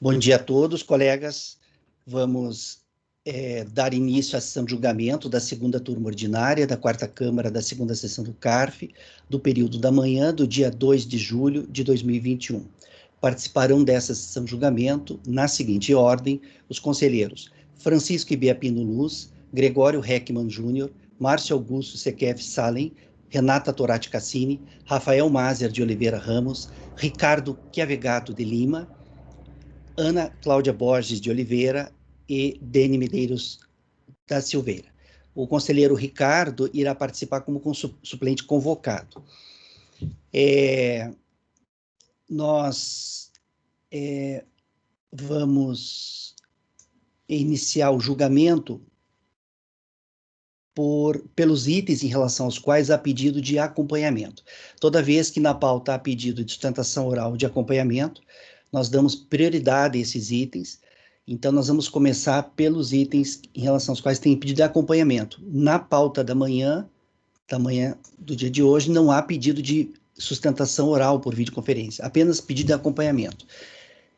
Bom dia a todos, colegas. Vamos dar início à sessão de julgamento da segunda turma ordinária da quarta Câmara da segunda sessão do CARF, do período da manhã do dia 2 de julho de 2021. Participarão dessa sessão de julgamento, na seguinte ordem, os conselheiros Francisco Ibiapino Luz, Gregório Heckmann Júnior, Márcio Augusto Sequef Salem, Renata Torati Cassini, Rafael Mazer de Oliveira Ramos, Ricardo Chiavegato de Lima, Ana Cláudia Borges de Oliveira e Dene Medeiros da Silveira. O conselheiro Ricardo irá participar como suplente convocado. Nós vamos iniciar o julgamento pelos itens em relação aos quais há pedido de acompanhamento. Toda vez que na pauta há pedido de sustentação oral de acompanhamento, nós damos prioridade a esses itens. Então, nós vamos começar pelos itens em relação aos quais tem pedido de acompanhamento. Na pauta da manhã do dia de hoje, não há pedido de sustentação oral por videoconferência, apenas pedido de acompanhamento.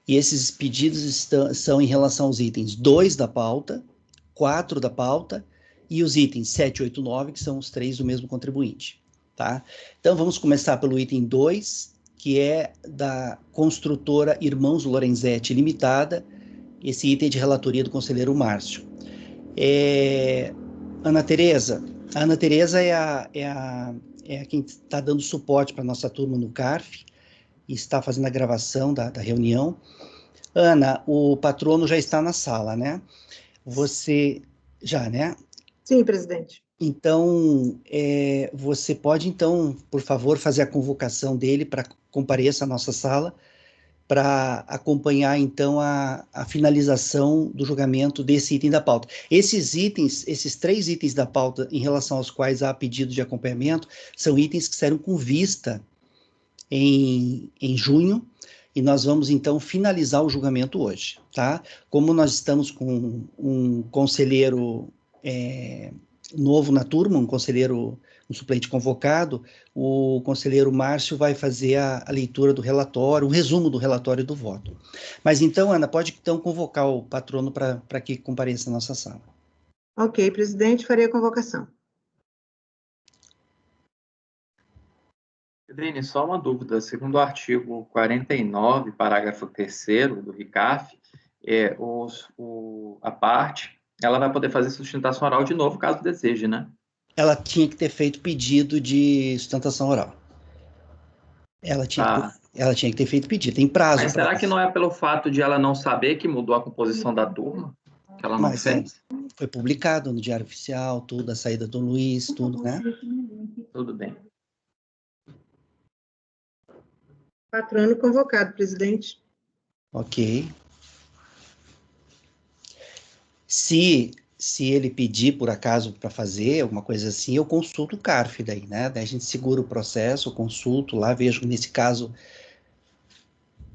E esses pedidos são em relação aos itens 2 da pauta, 4 da pauta e os itens 7, 8, 9, que são os 3 do mesmo contribuinte. Tá? Então, vamos começar pelo item 2, que é da construtora Irmãos Lorenzetti Limitada. Esse item é de relatoria do conselheiro Márcio. Ana Tereza é quem está dando suporte para a nossa turma no CARF e está fazendo a gravação da reunião. Ana, o patrono já está na sala, né? Você já, né? Sim, presidente. Então, você pode, então, por favor, fazer a convocação dele para compareça à nossa sala, para acompanhar, então, a finalização do julgamento desse item da pauta. Esses 3 itens da pauta, em relação aos quais há pedido de acompanhamento, são itens que serão com vista em junho, e nós vamos, então, finalizar o julgamento hoje, tá? Como nós estamos com um conselheiro novo na turma, um suplente convocado, o conselheiro Márcio vai fazer a leitura do relatório, o resumo do relatório do voto. Mas então, Ana, pode então convocar o patrono para que compareça na nossa sala. Ok, presidente, farei a convocação. Pedrini, só uma dúvida. Segundo o artigo 49, parágrafo 3º do RICAF, a parte, ela vai poder fazer sustentação oral de novo, caso deseje, né? Ela tinha que ter feito pedido de sustentação oral. Ela tinha que ter feito pedido, tem prazo. Mas será que não é pelo fato de ela não saber que mudou a composição da turma? Que ela não fez? Foi publicado no Diário Oficial, tudo, a saída do Luiz, tudo, né? Tudo bem. Patrono convocado, presidente. Ok. Se ele pedir, por acaso, para fazer alguma coisa assim, eu consulto o CARF daí, né? Daí a gente segura o processo, eu consulto lá, vejo nesse caso,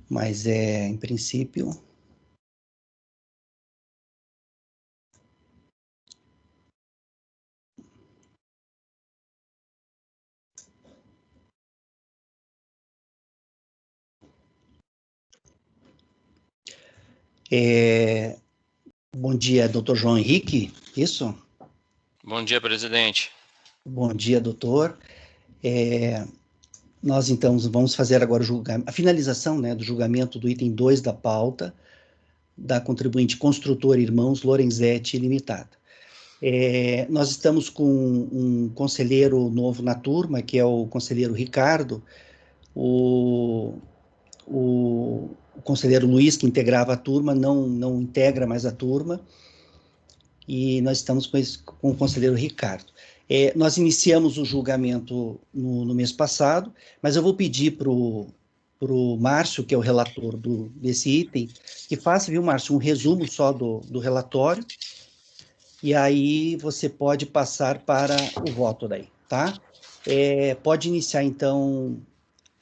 mas em princípio... Bom dia, doutor João Henrique, isso? Bom dia, presidente. Bom dia, doutor. Nós, então, vamos fazer agora a finalização, né, do julgamento do item 2 da pauta, da contribuinte construtora Irmãos Lorenzetti Limitada. Nós estamos com um conselheiro novo na turma, que é o conselheiro Ricardo, o conselheiro Luiz, que integrava a turma, não integra mais a turma, e nós estamos com o conselheiro Ricardo. Nós iniciamos o julgamento no mês passado, mas eu vou pedir para o Márcio, que é o relator desse item, que faça, viu, Márcio, um resumo só do relatório, e aí você pode passar para o voto daí, tá? Pode iniciar, então,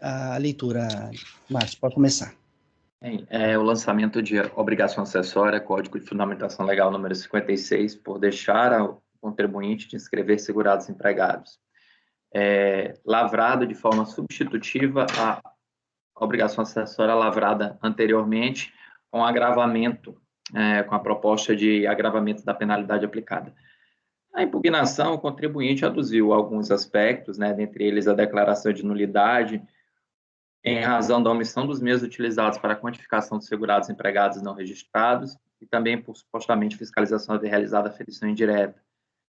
a leitura, Márcio, pode começar. O lançamento de obrigação acessória, Código de Fundamentação Legal número 56, por deixar ao contribuinte de inscrever segurados empregados. Lavrado de forma substitutiva a obrigação acessória lavrada anteriormente, com agravamento, com a proposta de agravamento da penalidade aplicada. A impugnação, o contribuinte aduziu alguns aspectos, dentre eles a declaração de nulidade, em razão da omissão dos meios utilizados para a quantificação dos segurados empregados não registrados e também por supostamente fiscalização haver realizado a aferição indireta.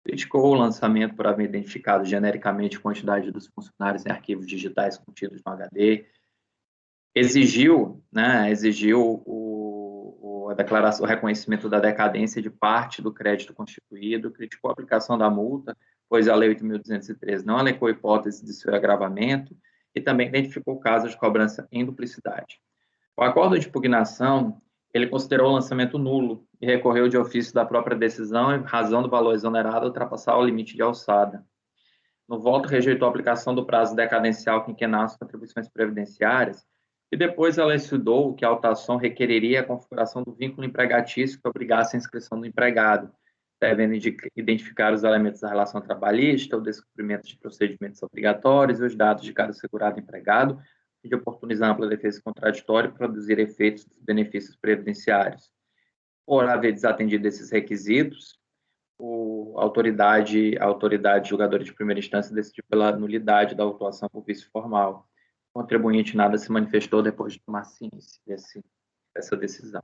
Criticou o lançamento por haver identificado genericamente a quantidade dos funcionários em arquivos digitais contidos no HD, exigiu a declaração, o reconhecimento da decadência de parte do crédito constituído, criticou a aplicação da multa, pois a Lei 8.213 não alegou hipótese de seu agravamento e também identificou casos de cobrança em duplicidade. O acordo de impugnação, ele considerou o lançamento nulo e recorreu de ofício da própria decisão em razão do valor exonerado ultrapassar o limite de alçada. No voto, rejeitou a aplicação do prazo decadencial quinquenal às contribuições previdenciárias e depois ela estudou que a autuação requereria a configuração do vínculo empregatício que obrigasse a inscrição do empregado, devendo identificar os elementos da relação trabalhista, o descumprimento de procedimentos obrigatórios e os dados de cada segurado empregado, e de oportunizar ampla defesa contraditória e produzir efeitos dos benefícios previdenciários. Por haver desatendido esses requisitos, a autoridade julgadora de primeira instância decidiu pela nulidade da autuação por vício formal. O contribuinte nada se manifestou depois de tomar ciência dessa decisão.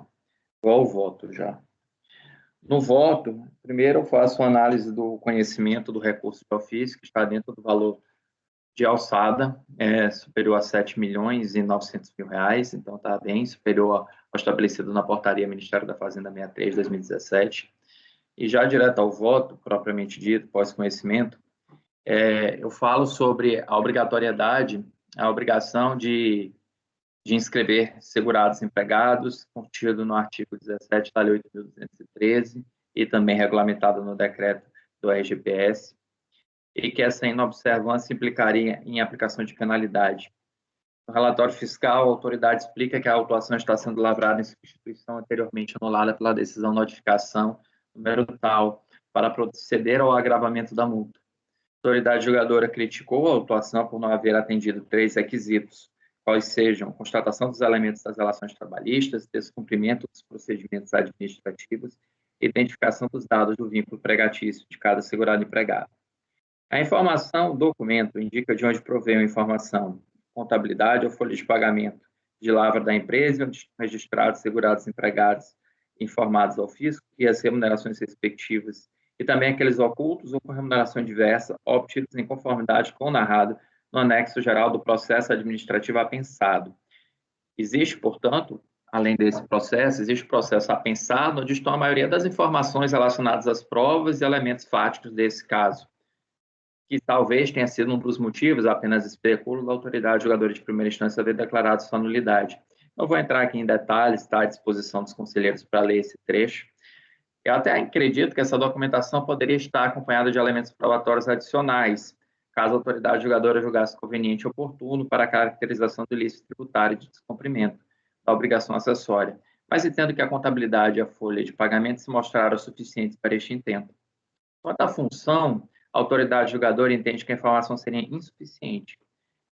Vou ao voto já. No voto, primeiro eu faço uma análise do conhecimento do recurso de ofício, que está dentro do valor de alçada, superior a R$ 7.900.000, então está bem superior ao estabelecido na portaria Ministério da Fazenda 63, 2017. E já direto ao voto, propriamente dito, pós-conhecimento, eu falo sobre a obrigatoriedade, a obrigação de inscrever segurados empregados, contido no artigo 17 da Lei 8.213 e também regulamentado no decreto do RGPS, e que essa inobservância implicaria em aplicação de penalidade. No relatório fiscal, a autoridade explica que a autuação está sendo lavrada em substituição anteriormente anulada pela decisão notificação número tal, para proceder ao agravamento da multa. A autoridade julgadora criticou a autuação por não haver atendido 3 requisitos, quais sejam constatação dos elementos das relações trabalhistas, descumprimento dos procedimentos administrativos e identificação dos dados do vínculo empregatício de cada segurado empregado. A informação, o documento, indica de onde provém a informação, contabilidade ou folha de pagamento, de lavra da empresa, onde estão registrados segurados empregados informados ao fisco e as remunerações respectivas, e também aqueles ocultos ou com remuneração diversa, obtidos em conformidade com o narrado no anexo geral do processo administrativo apensado. Existe, portanto, além desse processo, existe o processo apensado, onde estão a maioria das informações relacionadas às provas e elementos fáticos desse caso, que talvez tenha sido um dos motivos, apenas especulo, da autoridade julgadora de primeira instância haver declarado sua nulidade. Não vou entrar aqui em detalhes, está à disposição dos conselheiros para ler esse trecho. Eu até acredito que essa documentação poderia estar acompanhada de elementos probatórios adicionais, caso a autoridade julgadora julgasse conveniente e oportuno para a caracterização do ilícito tributário de descumprimento da obrigação acessória, mas entendo que a contabilidade e a folha de pagamento se mostraram suficientes para este intento. Quanto à função, a autoridade julgadora entende que a informação seria insuficiente.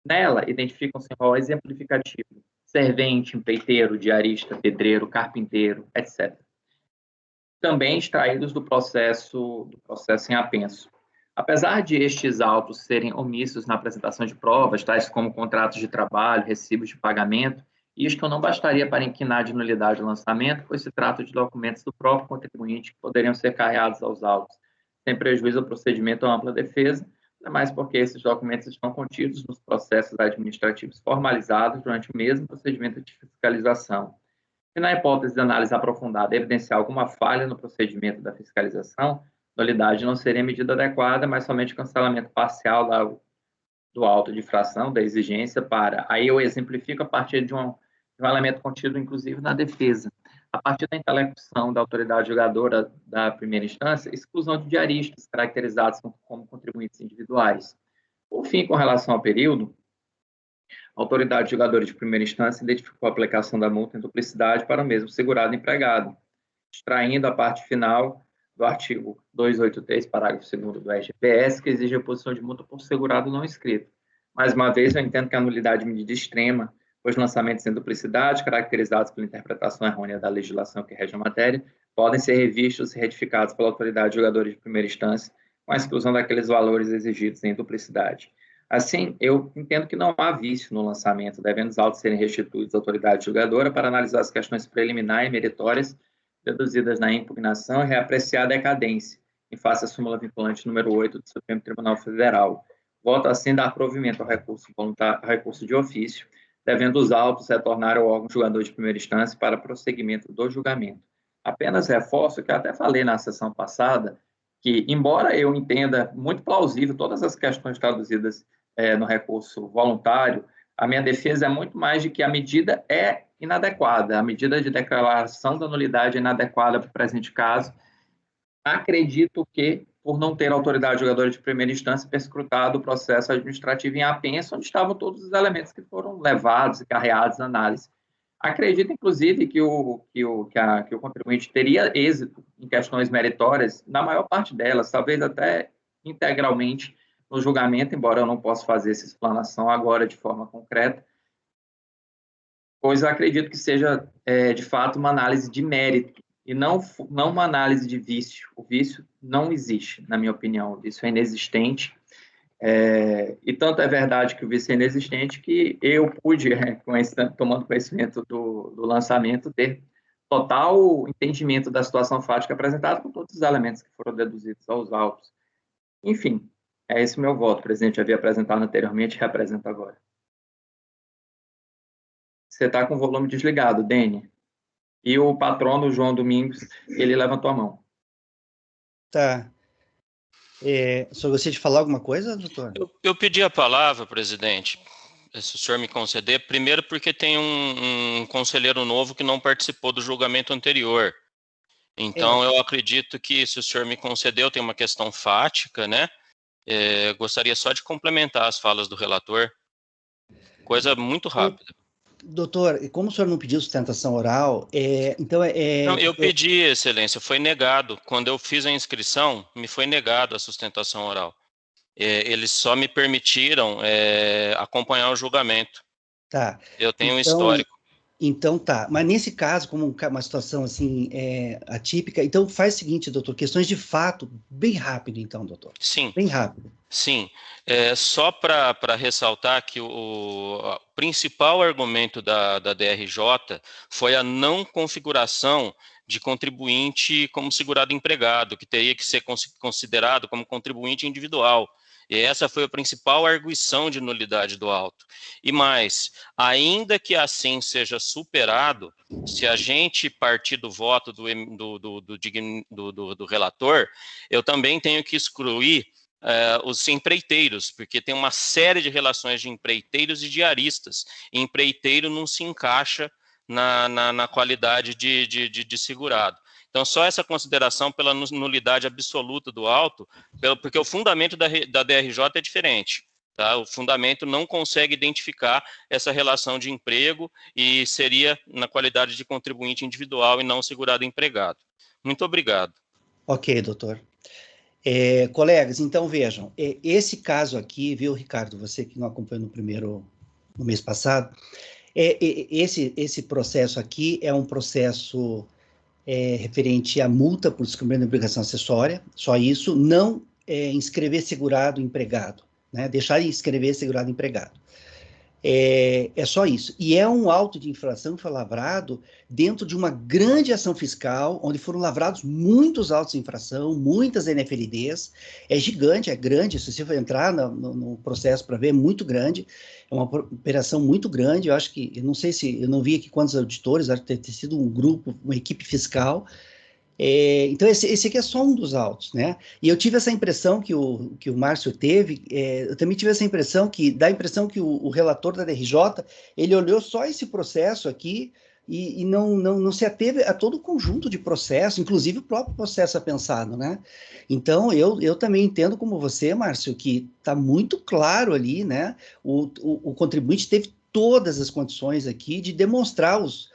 Nela, identificam-se rol exemplificativo: servente, empreiteiro, diarista, pedreiro, carpinteiro, etc. Também extraídos do processo em apenso. Apesar de estes autos serem omissos na apresentação de provas, tais como contratos de trabalho, recibos de pagamento, isto não bastaria para inquinar de nulidade o lançamento, pois se trata de documentos do próprio contribuinte que poderiam ser carreados aos autos, sem prejuízo ao procedimento ou ampla defesa, mas porque esses documentos estão contidos nos processos administrativos formalizados durante o mesmo procedimento de fiscalização. Se na hipótese de análise aprofundada evidenciar alguma falha no procedimento da fiscalização, nulidade não seria medida adequada, mas somente cancelamento parcial do auto de infração, da exigência para... Aí eu exemplifico a partir de um elemento contido, inclusive, na defesa. A partir da interlocução da autoridade julgadora da primeira instância, exclusão de diaristas, caracterizados como contribuintes individuais. Por fim, com relação ao período, a autoridade julgadora de primeira instância identificou a aplicação da multa em duplicidade para o mesmo segurado empregado, extraindo a parte final do artigo 283, parágrafo 2º do RGPS, que exige a posição de multa por segurado não inscrito. Mais uma vez, eu entendo que a nulidade de medida extrema Os lançamentos em duplicidade, caracterizados pela interpretação errônea da legislação que rege a matéria, podem ser revistos e retificados pela autoridade de julgadores de primeira instância, com a exclusão daqueles valores exigidos em duplicidade. Assim, eu entendo que não há vício no lançamento, devendo os autos serem restituídos à autoridade julgadora para analisar as questões preliminares e meritórias deduzidas na impugnação e reapreciar a decadência, em face à súmula vinculante número 8 do Supremo Tribunal Federal. Voto assim dar provimento ao recurso de ofício, devendo os autos retornar ao órgão julgador de primeira instância para prosseguimento do julgamento. Apenas reforço, que eu até falei na sessão passada, que, embora eu entenda muito plausível todas as questões traduzidas no recurso voluntário, a minha defesa é muito mais de que a medida é inadequada, a medida de declaração da nulidade é inadequada para o presente caso. Acredito que, por não ter autoridade julgadora de primeira instância, perscrutado o processo administrativo em apenso, onde estavam todos os elementos que foram levados e carreados na análise. Acredito, inclusive, que o contribuinte teria êxito em questões meritórias, na maior parte delas, talvez até integralmente no julgamento, embora eu não possa fazer essa explanação agora de forma concreta, pois eu acredito que seja, de fato, uma análise de mérito e não uma análise de vício. O vício não existe, na minha opinião, o vício é inexistente. E tanto é verdade que o vício é inexistente que eu pude, tomando conhecimento do lançamento, ter total entendimento da situação fática apresentada com todos os elementos que foram deduzidos aos autos. Enfim, é esse o meu voto, presidente. Havia apresentado anteriormente e reapresento agora. Você está com o volume desligado, Dene. E o patrono, João Domingos, ele levantou a mão. Tá. Só gostaria de falar alguma coisa, doutor? Eu pedi a palavra, presidente, se o senhor me conceder, primeiro porque tem um conselheiro novo que não participou do julgamento anterior. Então, eu acredito que, se o senhor me concedeu, tem uma questão fática, né? Gostaria só de complementar as falas do relator. Coisa muito rápida. Doutor, como o senhor não pediu sustentação oral, então Não, eu pedi, excelência, foi negado. Quando eu fiz a inscrição, me foi negado a sustentação oral. Eles só me permitiram acompanhar o julgamento. Tá. Eu tenho um histórico. Então tá, mas nesse caso, como uma situação assim atípica, então faz o seguinte, doutor, questões de fato, bem rápido então, doutor. Sim. Bem rápido. Sim, só para ressaltar que o principal argumento da DRJ foi a não configuração de contribuinte como segurado empregado, que teria que ser considerado como contribuinte individual. E essa foi a principal arguição de nulidade do auto. E mais, ainda que assim seja superado, se a gente partir do voto do relator, eu também tenho que excluir os empreiteiros, porque tem uma série de relações de empreiteiros e diaristas. E empreiteiro não se encaixa na qualidade de segurado. Então, só essa consideração pela nulidade absoluta do auto, porque o fundamento da DRJ é diferente. Tá? O fundamento não consegue identificar essa relação de emprego e seria na qualidade de contribuinte individual e não segurado empregado. Muito obrigado. Ok, doutor. Colegas, então vejam, esse caso aqui, viu, Ricardo, você que não acompanhou no mês passado, esse processo aqui é um processo referente à multa por descumprimento de obrigação acessória, só isso, não inscrever segurado empregado, né, deixar de inscrever segurado empregado. É só isso. E é um auto de infração que foi lavrado dentro de uma grande ação fiscal, onde foram lavrados muitos autos de infração, muitas NFLDs. É gigante, é grande. Se você for entrar no processo para ver, é muito grande. É uma operação muito grande. Eu acho que, eu não sei se, eu não vi aqui quantos auditores, acho que ter sido um grupo, uma equipe fiscal. Então, esse aqui é só um dos autos, né? E eu tive essa impressão que o Márcio teve, eu também tive essa impressão dá a impressão que o relator da DRJ, ele olhou só esse processo aqui e não se ateve a todo o conjunto de processos, inclusive o próprio processo apensado, né? Então, eu também entendo como você, Márcio, que está muito claro ali, né? O contribuinte teve todas as condições aqui de demonstrar os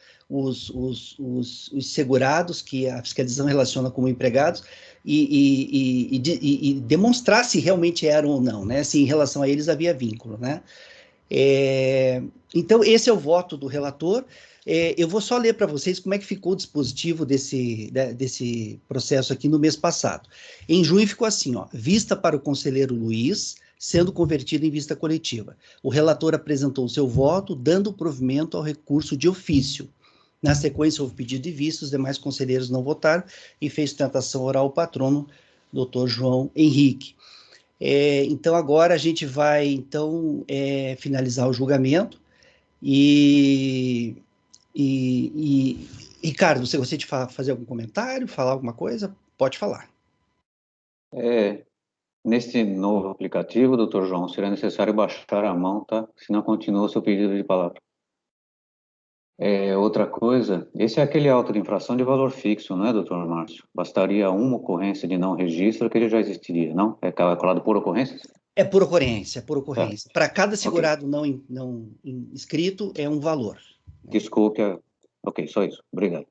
segurados que a fiscalização relaciona como empregados e demonstrar se realmente eram ou não, né? Se em relação a eles havia vínculo, né? Então, esse é o voto do relator. Eu vou só ler para vocês como é que ficou o dispositivo desse processo aqui no mês passado. Em junho ficou assim, ó, vista para o conselheiro Luiz, sendo convertida em vista coletiva. O relator apresentou o seu voto, dando provimento ao recurso de ofício. Na sequência, houve pedido de vista, os demais conselheiros não votaram e fez sustentação oral ao patrono, doutor João Henrique. Então, agora a gente vai, então, finalizar o julgamento Ricardo, você gostaria de fazer algum comentário, falar alguma coisa? Pode falar. Neste novo aplicativo, doutor João, será necessário baixar a mão, tá? Senão continua o seu pedido de palavra. Outra coisa, esse é aquele auto de infração de valor fixo, não é, doutor Márcio? Bastaria uma ocorrência de não registro que ele já existiria, não? É calculado por ocorrências? É por ocorrência, por ocorrência. Para cada segurado Okay. não inscrito, é um valor. Desculpe. Ok, só isso. Obrigado.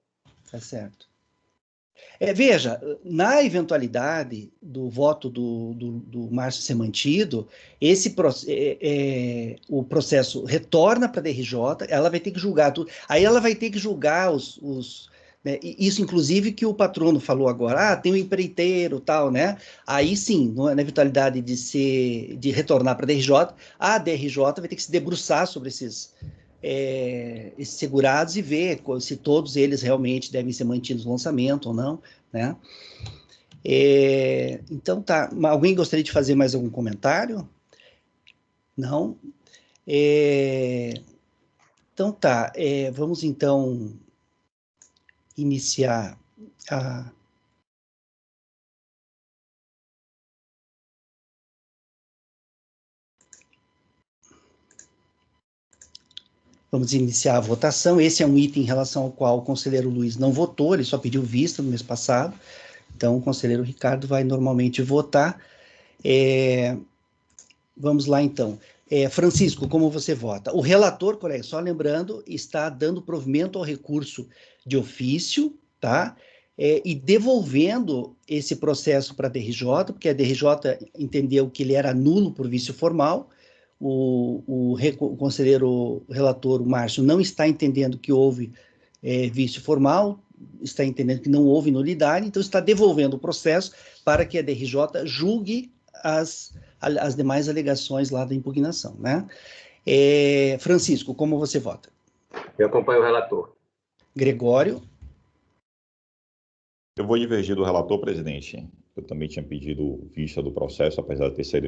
Tá certo. Veja, na eventualidade do voto do Márcio ser mantido, o processo retorna para a DRJ, ela vai ter que julgar tudo. Aí ela vai ter que julgar né, isso, inclusive, que o patrono falou agora, tem um empreiteiro, tal, né? Aí sim, na eventualidade de retornar para a DRJ vai ter que se debruçar sobre esses segurados e ver se todos eles realmente devem ser mantidos no lançamento ou não, né? Então, tá. Alguém gostaria de fazer mais algum comentário? Não? Então, tá. Vamos, então, iniciar a... Vamos iniciar a votação. Esse é um item em relação ao qual o conselheiro Luiz não votou, ele só pediu vista no mês passado. Então, o conselheiro Ricardo vai normalmente votar. Vamos lá, então. Francisco, como você vota? O relator, colega, só lembrando, está dando provimento ao recurso de ofício, tá? E devolvendo esse processo para a DRJ, porque a DRJ entendeu que ele era nulo por vício formal. O conselheiro relator, o Márcio, não está entendendo que houve vício formal, está entendendo que não houve nulidade, então está devolvendo o processo para que a DRJ julgue as demais alegações lá da impugnação, né? Francisco, como você vota? Eu acompanho o relator. Gregório? Eu vou divergir do relator, presidente. Eu também tinha pedido vista do processo, apesar de ter sido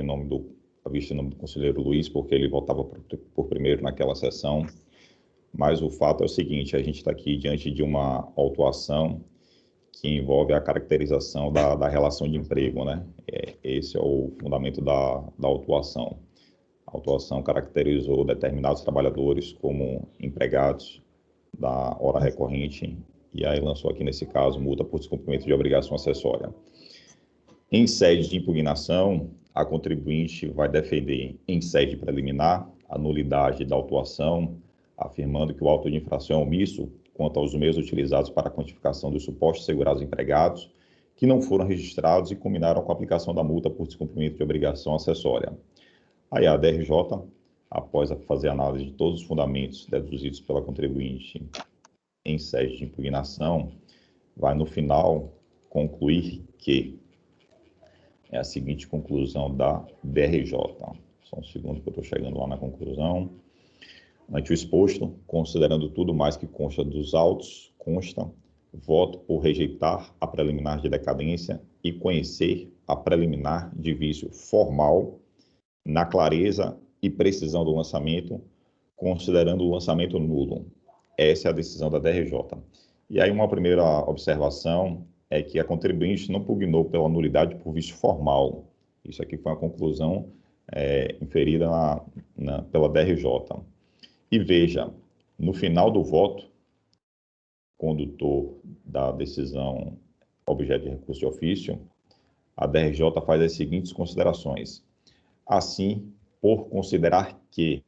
a vista em nome do conselheiro Luiz, porque ele votava por primeiro naquela sessão. Mas o fato é o seguinte, a gente está aqui diante de uma autuação que envolve a caracterização da relação de emprego, né? Esse é o fundamento da autuação. A autuação caracterizou determinados trabalhadores como empregados da hora recorrente e aí lançou aqui, nesse caso, multa por descumprimento de obrigação acessória. Em sede de impugnação, a contribuinte vai defender, em sede preliminar, a nulidade da autuação, afirmando que o auto de infração é omisso quanto aos meios utilizados para a quantificação dos supostos segurados empregados, que não foram registrados e culminaram com a aplicação da multa por descumprimento de obrigação acessória. Aí a DRJ, após fazer análise de todos os fundamentos deduzidos pela contribuinte em sede de impugnação, vai, no final, concluir que é a seguinte conclusão da DRJ. Só um segundo que eu estou chegando lá na conclusão. Ante o exposto, considerando tudo mais que consta dos autos, consta, voto por rejeitar a preliminar de decadência e conhecer a preliminar de vício formal na clareza e precisão do lançamento, considerando o lançamento nulo. Essa é a decisão da DRJ. E aí uma primeira observação é que a contribuinte não pugnou pela nulidade por vício formal. Isso aqui foi uma conclusão inferida pela DRJ. E veja, no final do voto, condutor da decisão objeto de recurso de ofício, a DRJ faz as seguintes considerações. Assim, por considerar que,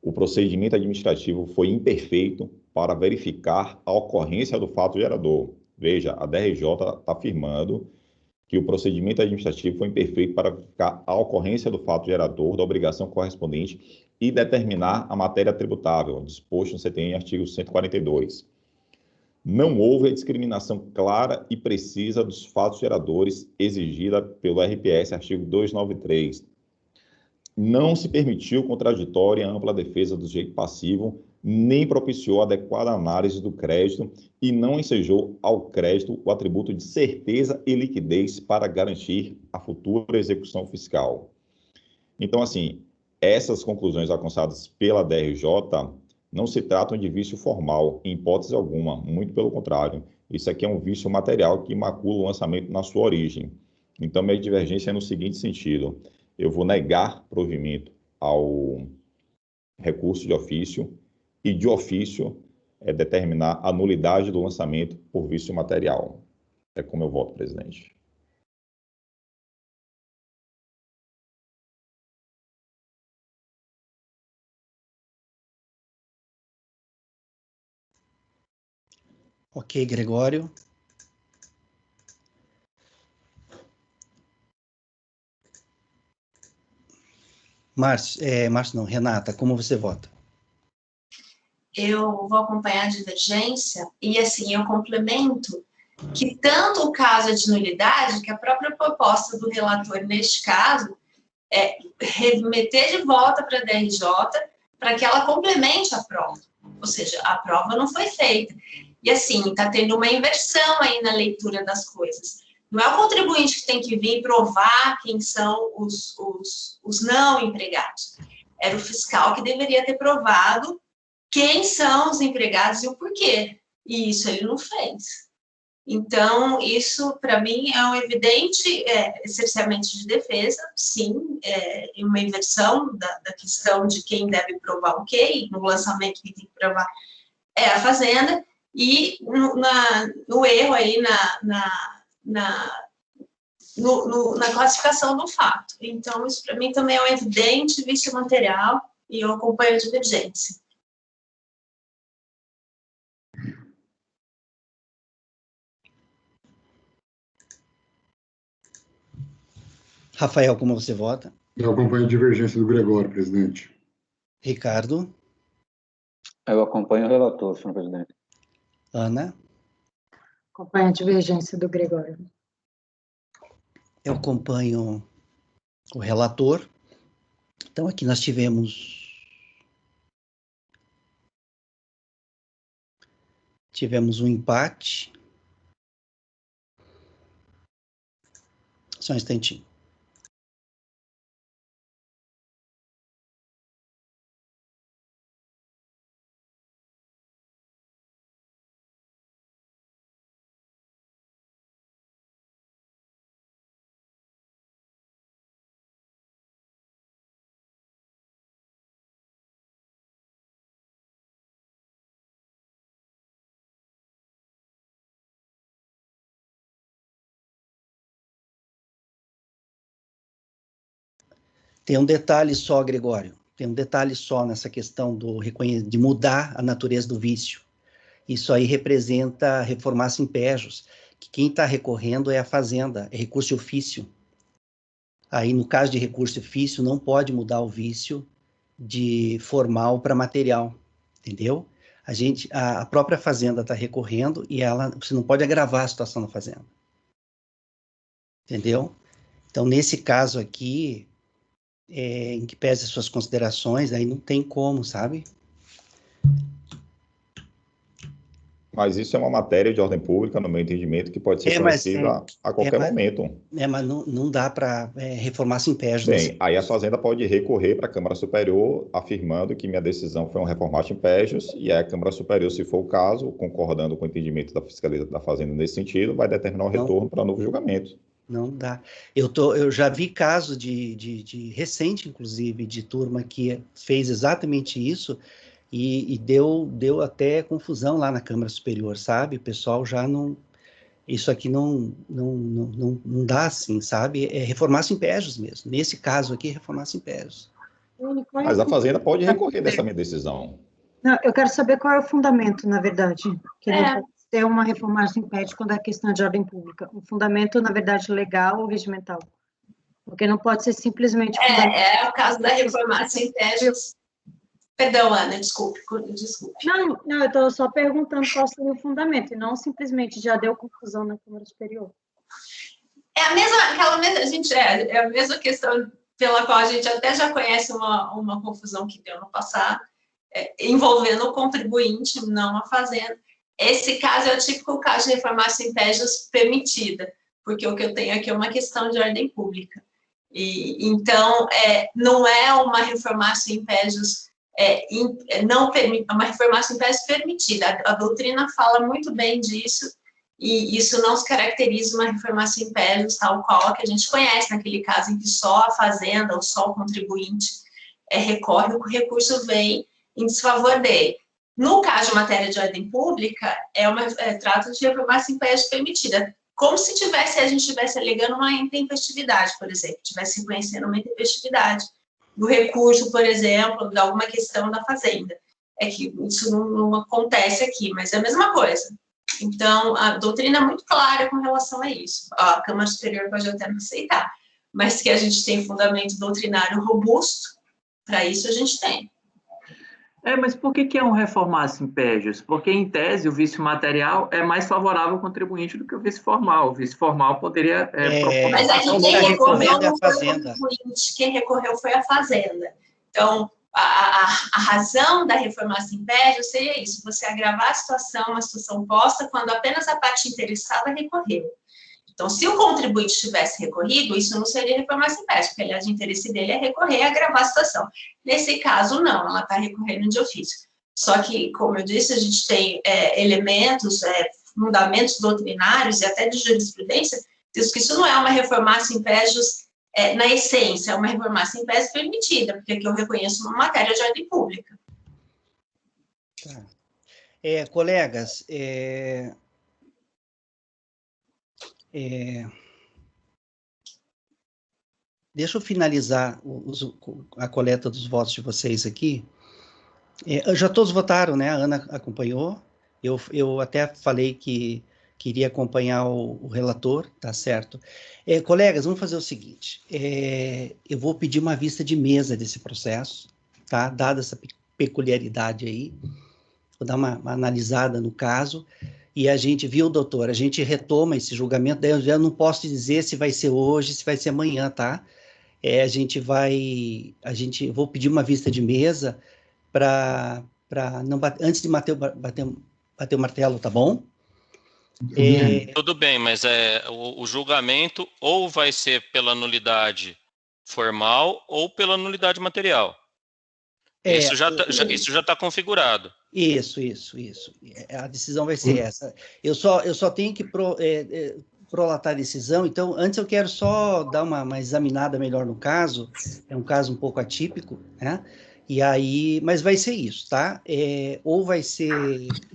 o procedimento administrativo foi imperfeito para verificar a ocorrência do fato gerador. Veja, a DRJ está afirmando que o procedimento administrativo foi imperfeito para verificar a ocorrência do fato gerador da obrigação correspondente e determinar a matéria tributável, disposto no CTN artigo 142. Não houve a discriminação clara e precisa dos fatos geradores exigida pelo RPS, artigo 293. Não se permitiu contraditória e ampla defesa do direito passivo, nem propiciou adequada análise do crédito e não ensejou ao crédito o atributo de certeza e liquidez para garantir a futura execução fiscal. Então, assim, essas conclusões alcançadas pela DRJ não se tratam de vício formal, em hipótese alguma, muito pelo contrário. Isso aqui é um vício material que macula o lançamento na sua origem. Então, minha divergência é no seguinte sentido: eu vou negar provimento ao recurso de ofício e, de ofício, determinar a nulidade do lançamento por vício material. É como eu voto, presidente. Ok, Gregório. Márcio não, Renata, como você vota? Eu vou acompanhar a divergência e, assim, eu complemento que tanto o caso é de nulidade, que a própria proposta do relator, neste caso, é remeter de volta para a DRJ para que ela complemente a prova. Ou seja, a prova não foi feita. E, assim, está tendo uma inversão aí na leitura das coisas. Não é o contribuinte que tem que vir provar quem são os não empregados. Era o fiscal que deveria ter provado quem são os empregados e o porquê. E isso ele não fez. Então, isso, para mim, é um evidente cerceamento de defesa, sim, uma inversão da questão de quem deve provar o quê, e no lançamento quem tem que provar é a Fazenda, e no erro aí na classificação do fato. Então, isso para mim também é um evidente vício material e eu acompanho a divergência. Rafael, como você vota? Eu acompanho a divergência do Gregório, presidente. Ricardo? Eu acompanho o relator, senhor presidente. Ana? Acompanho a divergência do Gregório. Eu acompanho o relator. Então, aqui nós tivemos um empate. Só um instantinho. Tem um detalhe só, Gregório. Tem um detalhe só nessa questão de mudar a natureza do vício. Isso aí representa reformar-se impejos, que quem está recorrendo é a Fazenda, é recurso de ofício. Aí, no caso de recurso de ofício, não pode mudar o vício de formal para material, entendeu? A própria Fazenda está recorrendo e você não pode agravar a situação da Fazenda. Entendeu? Então, nesse caso aqui, em que pese as suas considerações, aí não tem como, sabe? Mas isso é uma matéria de ordem pública, no meu entendimento, que pode ser conhecida a qualquer momento. Mas não dá para reformar-se impejos. Bem, aí a Fazenda pode recorrer para a Câmara Superior, afirmando que minha decisão foi um reformar-se impejos, e aí a Câmara Superior, se for o caso, concordando com o entendimento da Fiscalia da Fazenda nesse sentido, vai determinar o retorno para novo julgamento. Não dá. Eu já vi caso de recente, inclusive, de turma que fez exatamente isso e deu até confusão lá na Câmara Superior, sabe? O pessoal já não... Isso aqui não dá assim, sabe? É reformar-se impejos mesmo. Nesse caso aqui, reformar-se impejos. Mas a Fazenda pode recorrer dessa minha decisão. Não, eu quero saber qual é o fundamento, na verdade. ser uma reformação impede quando é questão de ordem pública? Um fundamento, na verdade, legal ou regimental? Porque não pode ser simplesmente... É o caso da reformação impede... Perdão, Ana, desculpe. Não, eu estou só perguntando qual seria o fundamento, e não simplesmente já deu confusão na Câmara Superior. É a mesma questão pela qual a gente até já conhece uma confusão que deu no passado, envolvendo o contribuinte, não a fazenda. Esse caso é o típico caso de reformação impégios permitida, porque o que eu tenho aqui é uma questão de ordem pública. E, então, não é uma reformação impégios não permite, uma reformação impégios permitida. A doutrina fala muito bem disso, e isso não se caracteriza uma reformação impégios tal qual a que a gente conhece, naquele caso em que só a fazenda ou só o contribuinte recorre, o recurso vem em desfavor dele. No caso de matéria de ordem pública, trata de reformação impégios permitida, como se a gente estivesse alegando uma intempestividade, por exemplo, estivesse reconhecendo uma intempestividade do recurso, por exemplo, de alguma questão da fazenda. É que isso não acontece aqui, mas é a mesma coisa. Então, a doutrina é muito clara com relação a isso. A Câmara Superior pode até não aceitar, mas que a gente tem fundamento doutrinário robusto, para isso a gente tem. Mas por que é um reformatio impégios? Porque, em tese, o vício material é mais favorável ao contribuinte do que o vício formal. O vício formal poderia... Mas aqui quem recorreu não foi o contribuinte, quem recorreu foi a fazenda. Então, a razão da reformatio impégios seria isso, você agravar a situação, uma situação posta, quando apenas a parte interessada recorreu. Então, se o contribuinte tivesse recorrido, isso não seria reformatio impégios, porque, aliás, o interesse dele é recorrer e agravar a situação. Nesse caso, não, ela está recorrendo de ofício. Só que, como eu disse, a gente tem elementos, fundamentos doutrinários e até de jurisprudência, diz que isso não é uma reformatio impégios na essência, é uma reformatio impégios permitida, porque aqui eu reconheço uma matéria de ordem pública. Tá. Colegas, deixa eu finalizar a coleta dos votos de vocês aqui. Já todos votaram, né? A Ana acompanhou. Eu até falei que queria acompanhar o relator, tá certo? Colegas, vamos fazer o seguinte. Eu vou pedir uma vista de mesa desse processo, tá? Dada essa peculiaridade aí. Vou dar uma analisada no caso. E a gente, viu, doutor, a gente retoma esse julgamento, daí eu já não posso dizer se vai ser hoje, se vai ser amanhã, tá? Vou pedir uma vista de mesa para não antes de bater o martelo, tá bom? Tudo bem, mas o julgamento ou vai ser pela nulidade formal ou pela nulidade material. Isso já está configurado. Isso. A decisão vai ser essa. Eu só tenho que prolatar a decisão, então, antes eu quero só dar uma examinada melhor no caso, é um caso um pouco atípico, né? E aí, mas vai ser isso, tá? Ou vai ser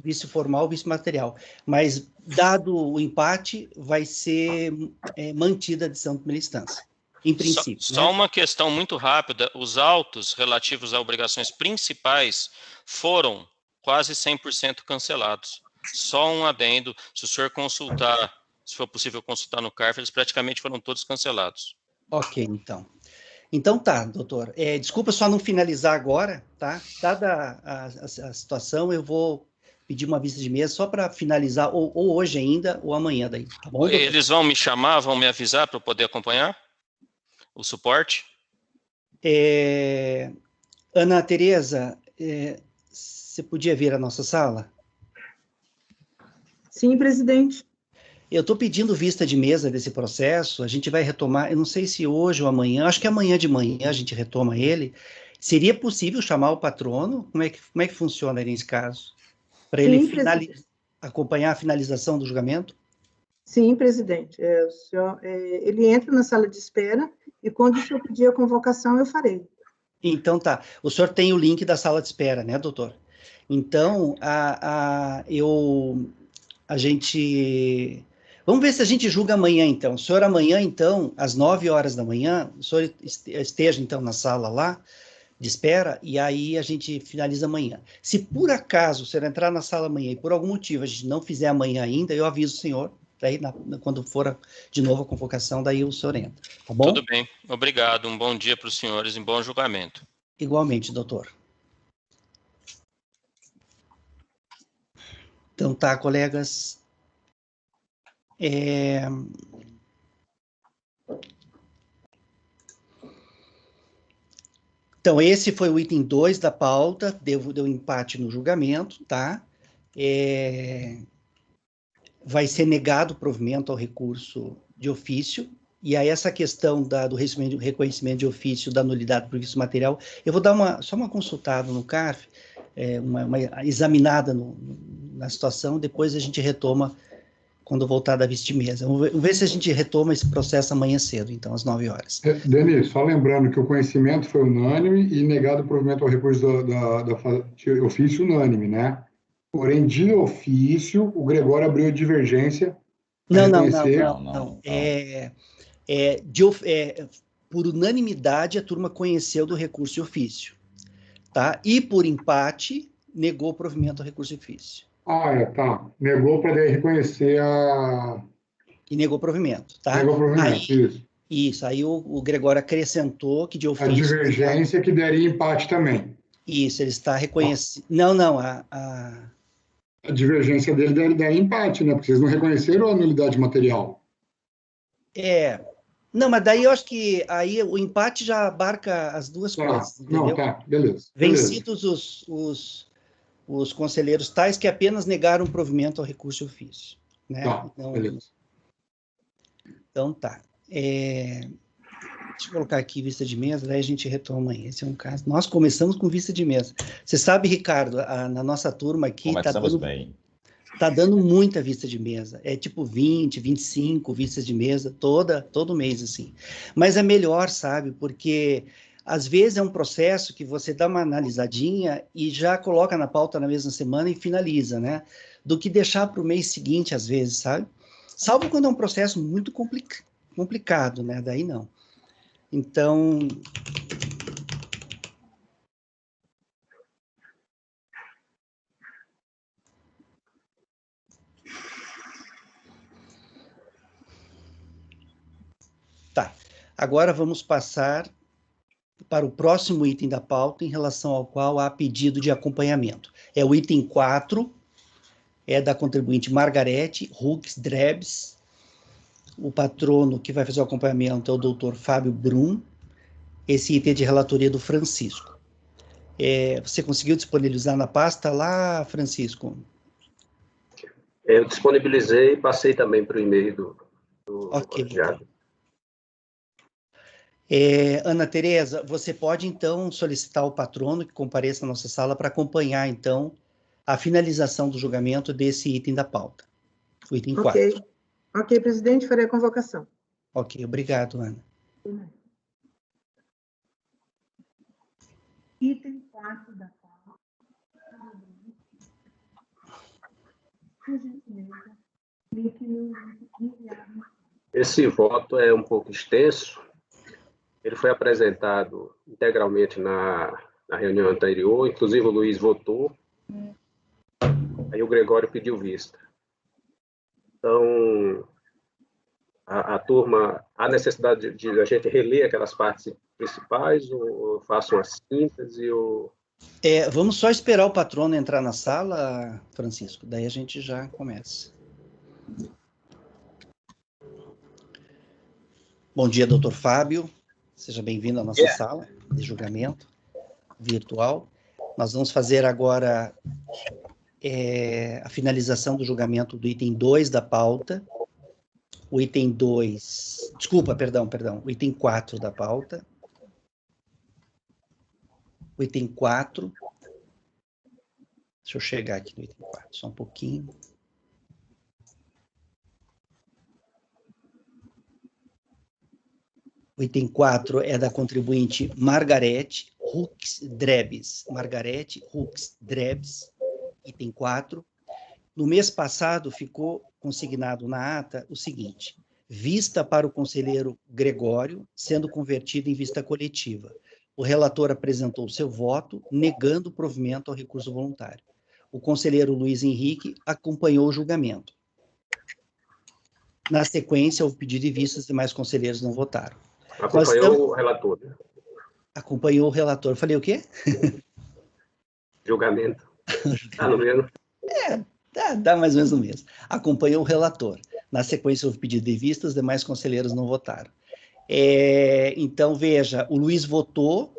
vício formal ou vício material, mas, dado o empate, vai ser mantida a decisão de primeira instância. Em princípio. Só uma questão muito rápida, os autos relativos a obrigações principais foram quase 100% cancelados. Só um adendo, se o senhor consultar, se for possível consultar no CARF, eles praticamente foram todos cancelados. Ok, então. Então tá, doutor. Desculpa só não finalizar agora, tá? Dada a situação, eu vou pedir uma vista de mesa só para finalizar, ou hoje ainda, ou amanhã daí, tá bom, doutor? Eles vão me chamar, vão me avisar para eu poder acompanhar o suporte? Ana Tereza, você podia vir à nossa sala? Sim, presidente. Eu estou pedindo vista de mesa desse processo, a gente vai retomar, eu não sei se hoje ou amanhã, acho que amanhã de manhã a gente retoma ele. Seria possível chamar o patrono? Como é que funciona nesse caso? Para ele acompanhar a finalização do julgamento? Sim, presidente. Ele entra na sala de espera e quando o senhor pedir a convocação, eu farei. Então tá. O senhor tem o link da sala de espera, né, doutor? Então, vamos ver se a gente julga amanhã, então. O senhor amanhã, então, às 9 horas da manhã, o senhor esteja, então, na sala lá, de espera, e aí a gente finaliza amanhã. Se por acaso o senhor entrar na sala amanhã e por algum motivo a gente não fizer amanhã ainda, eu aviso o senhor, daí quando for de novo a convocação, daí o senhor entra, tá bom? Tudo bem, obrigado, um bom dia para os senhores e bom julgamento. Igualmente, doutor. Então tá, colegas. Então, esse foi o item 2 da pauta, deu empate no julgamento, tá? Vai ser negado o provimento ao recurso de ofício, e aí essa questão do reconhecimento de ofício da nulidade do previsto material, eu vou dar só uma consultada no CARF, uma examinada na situação, depois a gente retoma quando voltar da vista-mesa. Vamos ver se a gente retoma esse processo amanhã cedo, então, às 9 horas. Denis, só lembrando que o conhecimento foi unânime e negado o provimento ao recurso de ofício unânime, né? Porém, de ofício, o Gregório abriu a divergência. Não. Por unanimidade, a turma conheceu do recurso de ofício, tá? E, por empate, negou o provimento ao recurso de ofício. Tá. Negou para reconhecer E negou o provimento, tá? Negou o provimento, isso. Isso, aí o Gregório acrescentou que de ofício... A divergência que daria empate também. Isso, ele está reconhecendo... Não, A divergência dele daria empate, né? Porque vocês não reconheceram a nulidade material. Não, mas daí eu acho que aí o empate já abarca as duas coisas, entendeu? Beleza. Vencidos os conselheiros tais que apenas negaram o provimento ao recurso de ofício. Né? Beleza. Então, tá. Deixa eu colocar aqui vista de mesa, daí a gente retoma aí. Esse é um caso. Nós começamos com vista de mesa. Você sabe, Ricardo, na nossa turma aqui... Está dando muita vista de mesa. É tipo 20, 25 vistas de mesa, todo mês, assim. Mas é melhor, sabe? Porque... Às vezes é um processo que você dá uma analisadinha e já coloca na pauta na mesma semana e finaliza, né? Do que deixar para o mês seguinte, às vezes, sabe? Salvo quando é um processo muito complicado, né? Daí não. Então... Tá. Agora vamos passar para o próximo item da pauta, em relação ao qual há pedido de acompanhamento. É o item 4, é da contribuinte Margarete Hux Drebs. O patrono que vai fazer o acompanhamento é o doutor Fábio Brum. Esse item é de relatoria do Francisco. Você conseguiu disponibilizar na pasta lá, Francisco? Eu disponibilizei e passei também para o e-mail do colegiado. Ana Tereza, você pode, então, solicitar ao patrono que compareça à nossa sala para acompanhar, então, a finalização do julgamento desse item da pauta, o item 4. Ok, presidente, farei a convocação. Ok, obrigado, Ana. Item 4 da pauta. Por gentileza, clique no enviar. Esse voto é um pouco extenso. Ele foi apresentado integralmente na reunião anterior, inclusive o Luiz votou, aí o Gregório pediu vista. Então, a turma, há necessidade de a gente reler aquelas partes principais, ou faço uma síntese, ou... Vamos só esperar o patrono entrar na sala, Francisco, daí a gente já começa. Bom dia, doutor Fábio. Seja bem-vindo à nossa sala de julgamento virtual. Nós vamos fazer agora a finalização do julgamento do item 2 da pauta. O item 2... Desculpa, perdão. O item 4 da pauta. O item 4... Deixa eu chegar aqui no item 4, só um pouquinho. O item 4 é da contribuinte Margarete Hux Drebs. Margarete Hux Drebs, item 4. No mês passado, ficou consignado na ata o seguinte: vista para o conselheiro Gregório, sendo convertida em vista coletiva. o relator apresentou seu voto, negando o provimento ao recurso voluntário. O conselheiro Luiz Henrique acompanhou o julgamento. Na sequência, houve pedido de vista, os demais conselheiros não votaram. Acompanhou o relator, né? Acompanhou o relator. Falei o quê? Julgamento. Tá no mesmo. Dá mais ou menos no mesmo. Acompanhou o relator. Na sequência, houve pedido de vista, os demais conselheiros não votaram. Então, veja, o Luiz votou,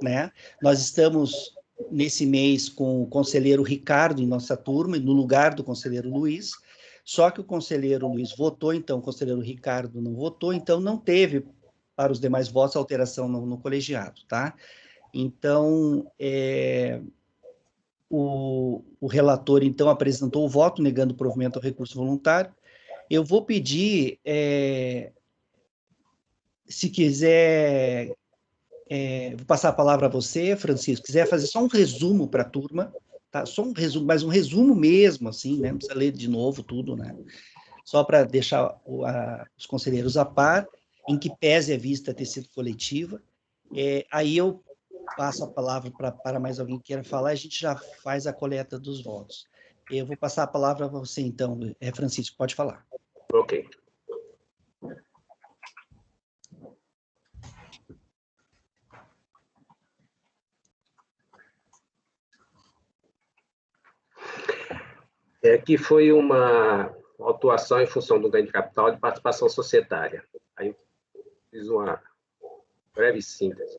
né? Nós estamos, nesse mês, com o conselheiro Ricardo em nossa turma, no lugar do conselheiro Luiz, só que o conselheiro Luiz votou, então o conselheiro Ricardo não votou, então não teve, para os demais votos, alteração no colegiado, tá? Então, o relator, então, apresentou o voto, negando o provimento ao recurso voluntário. Eu vou pedir, se quiser, vou passar a palavra a você, Francisco, quiser fazer só um resumo para a turma, tá? Só um resumo, mas um resumo mesmo, assim, né? Não precisa ler de novo tudo, né? Só para deixar os conselheiros a par, em que pese a vista ter sido coletiva. Aí eu passo a palavra para mais alguém que queira falar, a gente já faz a coleta dos votos. Eu vou passar a palavra para você, então, Francisco, pode falar. Ok. Que foi uma autuação em função do ganho de capital de participação societária. Aí fiz uma breve síntese.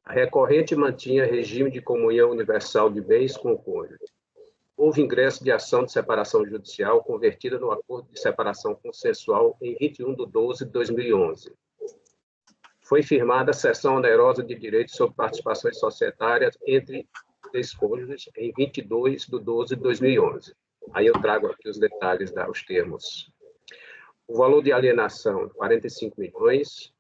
A recorrente mantinha regime de comunhão universal de bens com o cônjuge. Houve ingresso de ação de separação judicial convertida no acordo de separação consensual em 21/12/2011. Foi firmada a cessão onerosa de direitos sobre participações societárias entre ex-cônjuges em 22/12/2011. Aí eu trago aqui os detalhes, os termos. O valor de alienação, 45 milhões,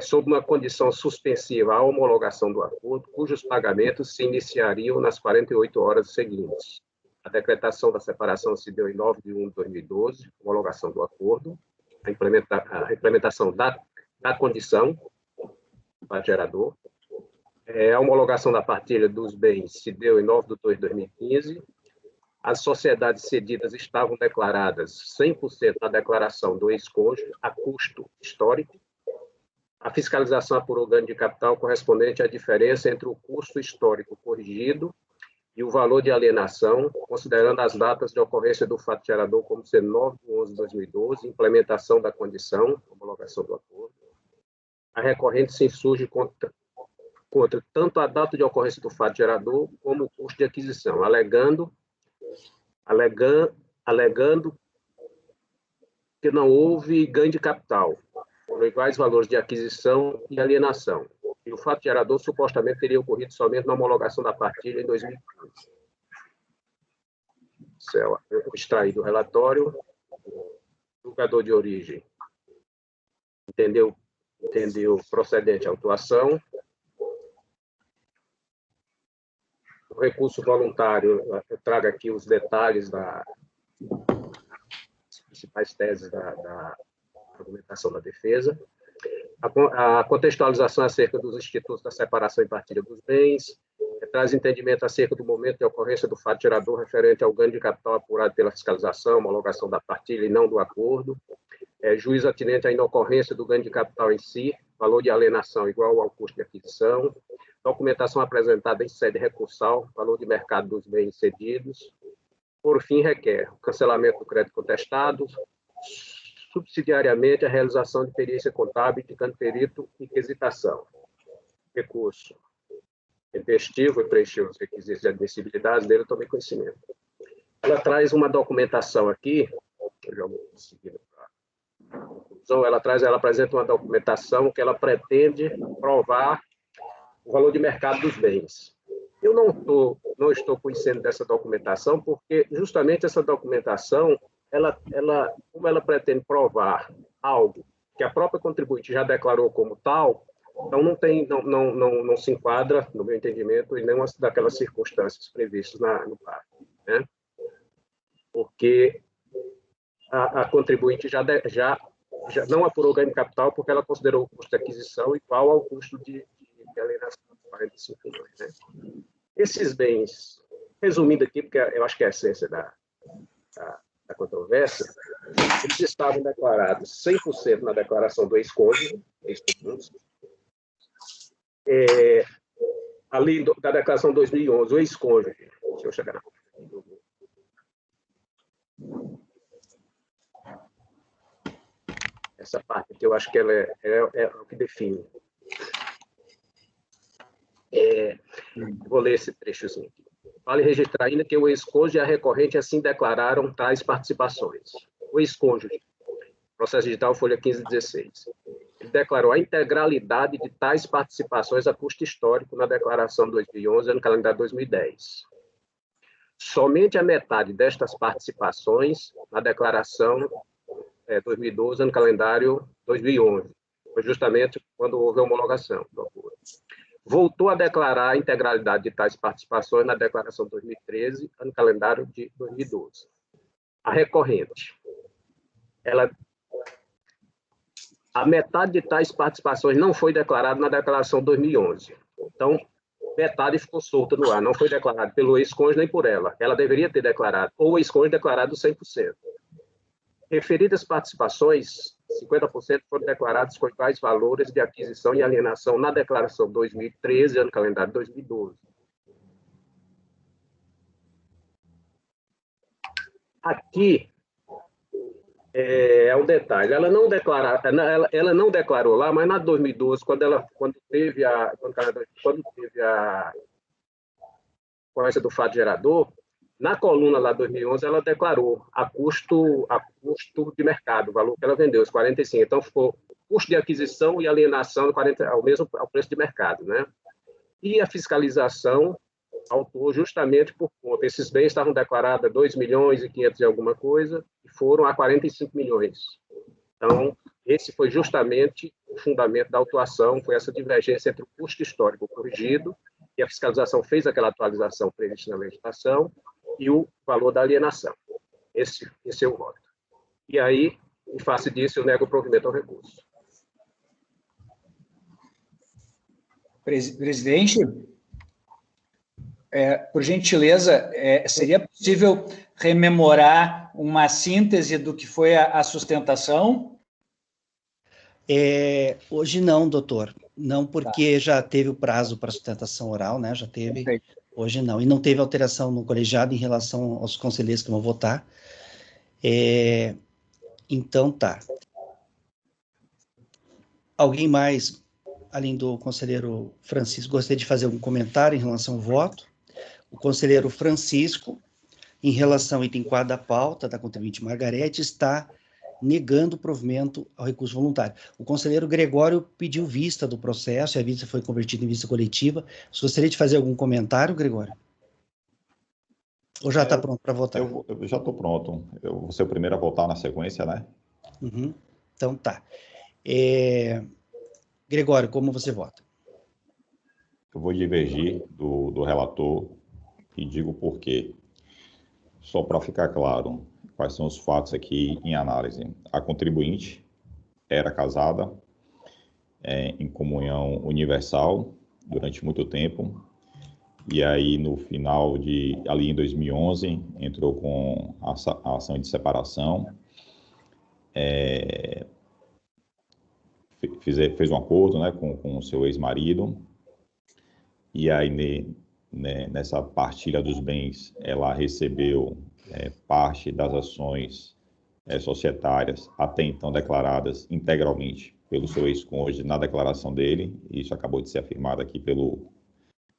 sob uma condição suspensiva à homologação do acordo, cujos pagamentos se iniciariam nas 48 horas seguintes. A decretação da separação se deu em 9/1/2012, homologação do acordo, a implementação da condição para gerador. A homologação da partilha dos bens se deu em 9/2/2015. As sociedades cedidas estavam declaradas 100% na declaração do ex-cônjuge a custo histórico. A fiscalização apurou ganho de capital correspondente à diferença entre o custo histórico corrigido e o valor de alienação, considerando as datas de ocorrência do fato gerador como sendo 9/11/2012, implementação da condição, homologação do acordo. A recorrente se insurge contra tanto a data de ocorrência do fato gerador como o custo de aquisição, alegando que não houve ganho de capital, por iguais valores de aquisição e alienação. E o fato gerador supostamente teria ocorrido somente na homologação da partilha em 2015. Eu extraí do relatório, o julgador de origem entendeu procedente a autuação. O recurso voluntário, eu trago aqui os detalhes das principais teses da argumentação da defesa. A contextualização acerca dos institutos da separação e partilha dos bens, traz entendimento acerca do momento de ocorrência do fato gerador referente ao ganho de capital apurado pela fiscalização, homologação da partilha e não do acordo, juízo atinente à inocorrência do ganho de capital em si, valor de alienação igual ao custo de aquisição, documentação apresentada em sede recursal, valor de mercado dos bens cedidos. Por fim, requer o cancelamento do crédito contestado, subsidiariamente a realização de perícia contábil, indicando perito e requisitação. Recurso intempestivo e preencheu os requisitos de admissibilidade dele, eu tomei conhecimento. Ela traz uma documentação aqui, eu já vou seguir para a conclusão, ela apresenta uma documentação que ela pretende provar o valor de mercado dos bens. Eu não estou conhecendo dessa documentação, porque justamente essa documentação, como ela pretende provar algo que a própria contribuinte já declarou como tal, então não se enquadra, no meu entendimento, em nenhuma daquelas circunstâncias previstas no PAC, né? Porque a contribuinte já já não apurou ganho de capital porque ela considerou o custo de aquisição igual ao custo de alienação, 45 milhões. Né? Esses bens, resumindo aqui, porque eu acho que é a essência da controvérsia, eles estavam declarados 100% na declaração do ex-cônjuge, ali da declaração de 2011, o ex-cônjuge, deixa eu chegar na essa parte que eu acho que ela é o que define. Vou ler esse trechozinho aqui. Vale registrar ainda que o ex-cônjuge e a recorrente assim declararam tais participações. O ex-cônjuge, processo digital, folha 1516, ele declarou a integralidade de tais participações a custo histórico na declaração de 2011 e no calendário de 2010. Somente a metade destas participações na declaração 2012 no calendário 2011. Foi justamente quando houve a homologação. Voltou a declarar a integralidade de tais participações na declaração 2013 no calendário de 2012. A recorrente, a metade de tais participações não foi declarada na declaração 2011. Então, metade ficou solta no ar, não foi declarado pelo ex-cônjuge nem por ela. Ela deveria ter declarado, ou o ex-cônjuge declarado 100%. Referidas participações, 50% foram declaradas com iguais valores de aquisição e alienação na declaração 2013 e no calendário 2012. Aqui é um detalhe. Ela não declarou lá, mas na 2012, quando teve a ocorrência do fato gerador, na coluna lá de 2011, ela declarou a custo de mercado, o valor que ela vendeu, os 45. Então, ficou custo de aquisição e alienação ao preço de mercado. Né? E a fiscalização autuou justamente por conta. Esses bens estavam declarados a 2 milhões e 500 e alguma coisa, e foram a 45 milhões. Então, esse foi justamente o fundamento da autuação, foi essa divergência entre o custo histórico corrigido, e a fiscalização fez aquela atualização prevista na legislação, e o valor da alienação. Esse é o voto. E aí, em face disso, eu nego o provimento ao recurso. Presidente, por gentileza, seria possível rememorar uma síntese do que foi a sustentação? Hoje não, doutor. Não, porque já teve o prazo para sustentação oral, né? Já teve. Perfeito. Hoje não. E não teve alteração no colegiado em relação aos conselheiros que vão votar. Então, tá. Alguém mais, além do conselheiro Francisco, gostaria de fazer algum comentário em relação ao voto? O conselheiro Francisco, em relação ao item 4 da pauta da contribuinte Margarete, está negando o provimento ao recurso voluntário. O conselheiro Gregório pediu vista do processo, e a vista foi convertida em vista coletiva. Você gostaria de fazer algum comentário, Gregório? Ou já está pronto para votar? Eu já estou pronto. Eu vou ser o primeiro a votar na sequência, né? Uhum. Então tá. Gregório, como você vota? Eu vou divergir do relator e digo por quê. Só para ficar claro, quais são os fatos aqui em análise. A contribuinte era casada em comunhão universal durante muito tempo, e aí no final ali em 2011, entrou com a ação de separação, fez um acordo, né, com o seu ex-marido, e aí nessa partilha dos bens, ela recebeu parte das ações societárias até então declaradas integralmente pelo seu ex-cônjuge na declaração dele, e isso acabou de ser afirmado aqui pelo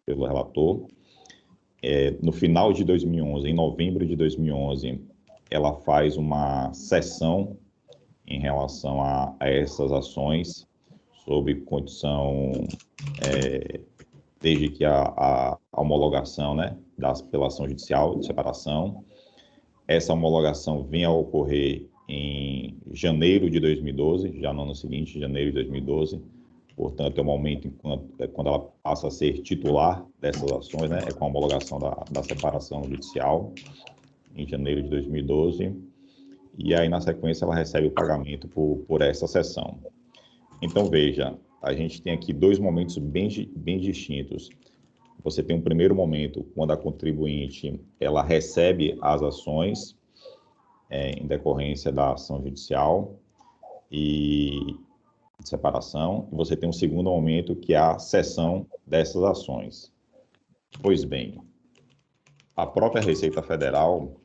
relator. No final de 2011, em novembro de 2011, ela faz uma cessão em relação a essas ações, sob condição, desde que a homologação, né, pela ação judicial de separação. Essa homologação vem a ocorrer em janeiro de 2012, já no ano seguinte, janeiro de 2012. Portanto, é o momento quando ela passa a ser titular dessas ações, né? Com a homologação da separação judicial, em janeiro de 2012. e aí, na sequência, ela recebe o pagamento por essa sessão. Então, veja, a gente tem aqui dois momentos bem distintos. Você tem um primeiro momento, quando a contribuinte ela recebe as ações em decorrência da ação judicial e de separação, e você tem um segundo momento, que é a cessão dessas ações. Pois bem, a própria Receita Federal,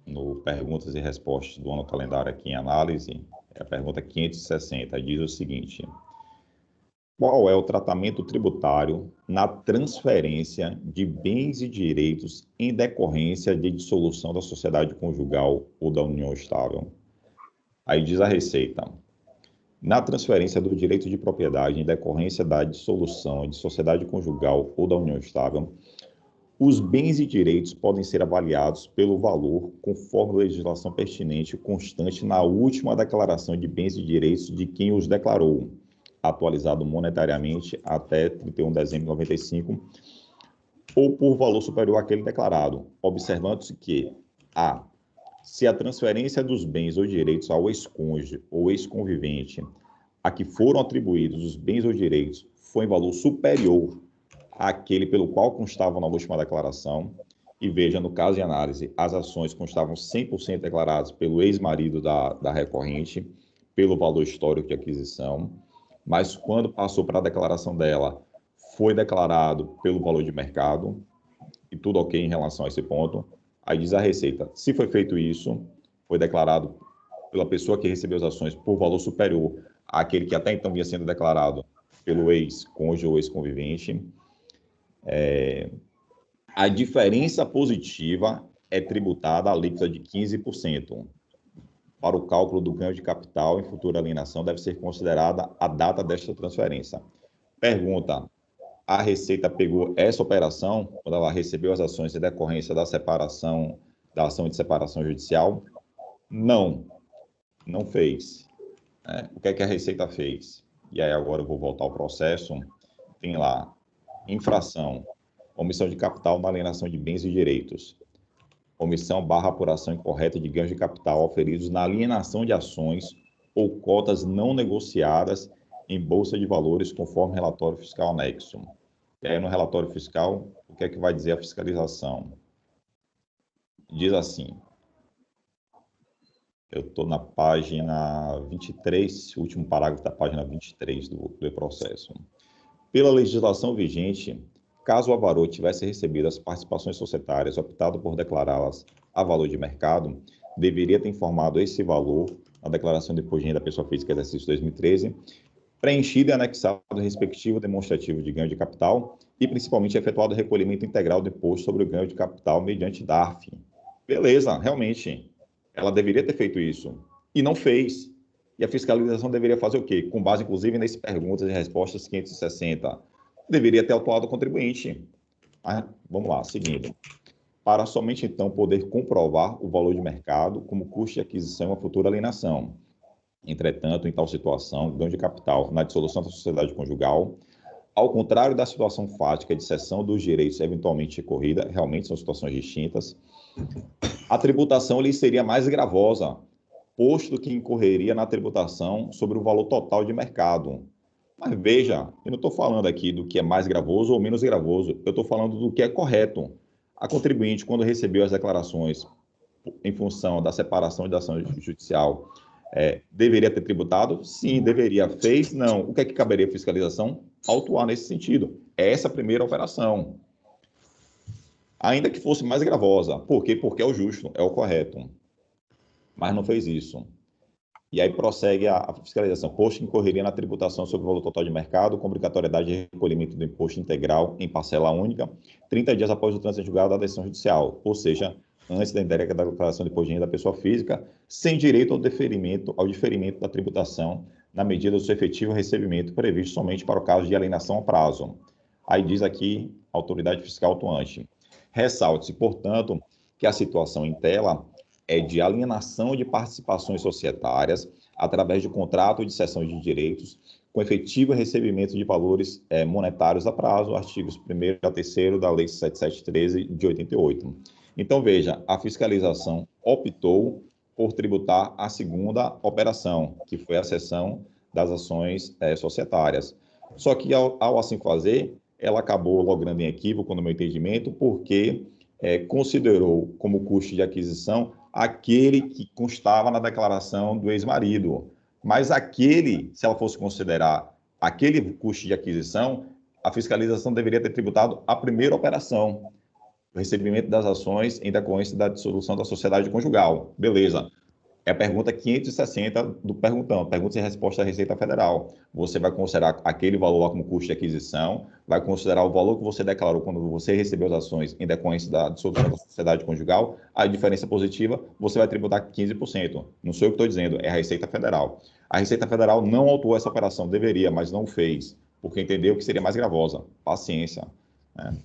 no Perguntas e Respostas do ano calendário aqui em análise, é a pergunta 560, diz o seguinte: qual é o tratamento tributário na transferência de bens e direitos em decorrência de dissolução da sociedade conjugal ou da união estável? Aí diz a Receita: na transferência do direito de propriedade em decorrência da dissolução de sociedade conjugal ou da união estável, os bens e direitos podem ser avaliados pelo valor conforme a legislação pertinente constante na última declaração de bens e direitos de quem os declarou, atualizado monetariamente até 31 de dezembro de 95, ou por valor superior àquele declarado, observando-se que a. Se a transferência dos bens ou direitos ao ex-cônjuge ou ex-convivente a que foram atribuídos os bens ou direitos foi em valor superior àquele pelo qual constavam na última declaração, e veja, no caso de análise, as ações constavam 100% declaradas pelo ex-marido da recorrente, pelo valor histórico de aquisição, mas quando passou para a declaração dela, foi declarado pelo valor de mercado, e tudo ok em relação a esse ponto. Aí diz a Receita: se foi feito isso, foi declarado pela pessoa que recebeu as ações por valor superior àquele que até então vinha sendo declarado pelo ex-cônjuge ou ex-convivente, a diferença positiva é tributada à alíquota de 15%. Para o cálculo do ganho de capital em futura alienação, deve ser considerada a data desta transferência. Pergunta: a Receita pegou essa operação, quando ela recebeu as ações em decorrência da separação, da ação de separação judicial? Não, não fez. O que é que a Receita fez? E aí agora eu vou voltar ao processo. Tem lá, infração, omissão de capital na alienação de bens e direitos. Omissão/apuração incorreta de ganhos de capital oferidos na alienação de ações ou cotas não negociadas em bolsa de valores, conforme relatório fiscal anexo. E aí, no relatório fiscal, o que é que vai dizer a fiscalização? Diz assim, eu estou na página 23, último parágrafo da página 23 do processo. Pela legislação vigente, caso o avarô tivesse recebido as participações societárias, optado por declará-las a valor de mercado, deveria ter informado esse valor na declaração de imposto de renda da pessoa física exercício 2013, preenchido e anexado o respectivo demonstrativo de ganho de capital e, principalmente, efetuado o recolhimento integral do imposto sobre o ganho de capital mediante DARF. Beleza, realmente, ela deveria ter feito isso e não fez. E a fiscalização deveria fazer o quê? Com base, inclusive, nesse perguntas e respostas 560. Deveria ter autuado o contribuinte. Mas, vamos lá, seguindo. Para somente, então, poder comprovar o valor de mercado como custo de aquisição a futura alienação. Entretanto, em tal situação, ganho de capital na dissolução da sociedade conjugal, ao contrário da situação fática de cessão dos direitos eventualmente recorrida, realmente são situações distintas, a tributação lhe seria mais gravosa, posto que incorreria na tributação sobre o valor total de mercado. Mas veja, eu não estou falando aqui do que é mais gravoso ou menos gravoso, eu estou falando do que é correto. A contribuinte, quando recebeu as declarações em função da separação da ação judicial, deveria ter tributado? Sim, deveria. Fez? Não. O que é que caberia à fiscalização? Autuar nesse sentido. Essa é a primeira operação. Ainda que fosse mais gravosa. Por quê? Porque é o justo, é o correto. Mas não fez isso. E aí prossegue a fiscalização. Posto que incorreria na tributação sobre o valor total de mercado, com obrigatoriedade de recolhimento do imposto integral em parcela única, 30 dias após o trânsito julgado da decisão judicial. Ou seja, antes da entrega da declaração de imposto de renda da pessoa física, sem direito ao diferimento da tributação, na medida do seu efetivo recebimento, previsto somente para o caso de alienação a prazo. Aí diz aqui a autoridade fiscal atuante. Ressalte-se, portanto, que a situação em tela é de alienação de participações societárias através de contrato de cessão de direitos com efetivo recebimento de valores monetários a prazo, artigos 1º a 3º da Lei 7713 de 88. Então, veja, a fiscalização optou por tributar a segunda operação, que foi a cessão das ações societárias. Só que, ao assim fazer, ela acabou logrando em equívoco, no meu entendimento, porque considerou como custo de aquisição aquele que constava na declaração do ex-marido. Mas aquele, se ela fosse considerar aquele custo de aquisição, a fiscalização deveria ter tributado a primeira operação, o recebimento das ações em decorrência da dissolução da sociedade conjugal. Beleza. É a pergunta 560 do perguntão, pergunta e resposta da Receita Federal. Você vai considerar aquele valor lá como custo de aquisição, vai considerar o valor que você declarou quando você recebeu as ações em decorrência da dissolução da sociedade conjugal, a diferença positiva, você vai tributar 15%. Não sou eu que estou dizendo, é a Receita Federal. A Receita Federal não autuou essa operação, deveria, mas não fez, porque entendeu que seria mais gravosa. Paciência. Né?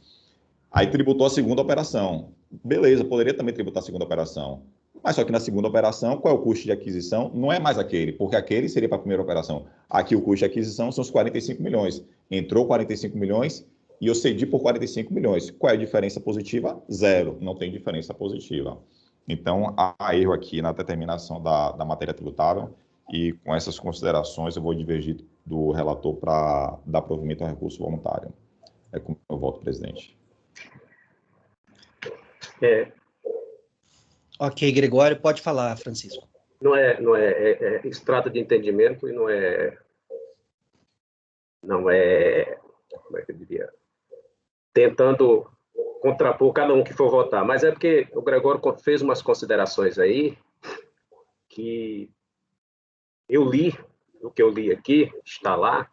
Aí tributou a segunda operação. Beleza, poderia também tributar a segunda operação. Mas só que na segunda operação, qual é o custo de aquisição? Não é mais aquele, porque aquele seria para a primeira operação. Aqui o custo de aquisição são os 45 milhões. Entrou 45 milhões e eu cedi por 45 milhões. Qual é a diferença positiva? Zero. Não tem diferença positiva. Então, há erro aqui na determinação da matéria tributável e com essas considerações eu vou divergir do relator para dar provimento ao recurso voluntário. É como eu voto, presidente. Ok, Gregório, pode falar, Francisco. Não é extrato de entendimento e não é, como é que eu diria, tentando contrapor cada um que for votar, mas é porque o Gregório fez umas considerações aí que eu li, o que eu li aqui, está lá,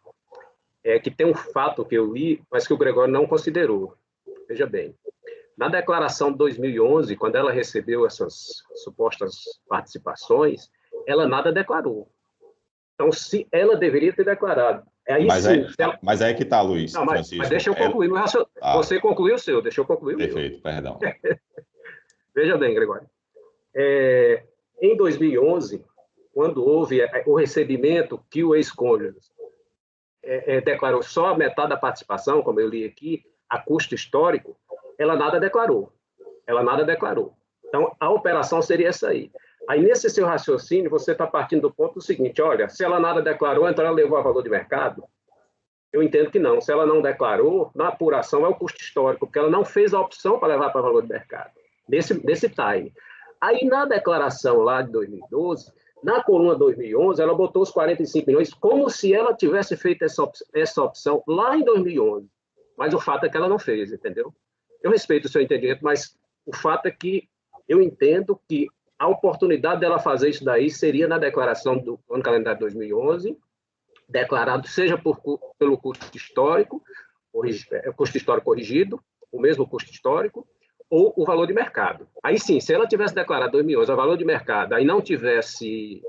é que tem um fato que eu li, mas que o Gregório não considerou. Veja bem, na declaração de 2011, quando ela recebeu essas supostas participações, ela nada declarou. Então, se ela deveria ter declarado. Mas é que está, Luiz. Não, mas deixa eu concluir. Você concluiu o seu, deixa eu concluir o meu. Perfeito, perdão. Veja bem, Gregório. Em 2011, quando houve o recebimento que o ex-cônjuge declarou só a metade da participação, como eu li aqui, a custo histórico, ela nada declarou. Então, a operação seria essa aí. Aí, nesse seu raciocínio, você está partindo do ponto seguinte, olha, se ela nada declarou, então ela levou a valor de mercado? Eu entendo que não. Se ela não declarou, na apuração é o custo histórico, porque ela não fez a opção para levar para valor de mercado, nesse time. Aí, na declaração lá de 2012, na coluna 2011, ela botou os 45 milhões como se ela tivesse feito essa opção lá em 2011. Mas o fato é que ela não fez, entendeu? Eu respeito o seu entendimento, mas o fato é que eu entendo que a oportunidade dela fazer isso daí seria na declaração do ano calendário de 2011, declarado seja pelo custo histórico corrigido, o mesmo custo histórico, ou o valor de mercado. Aí sim, se ela tivesse declarado 2011 o valor de mercado, aí não tivesse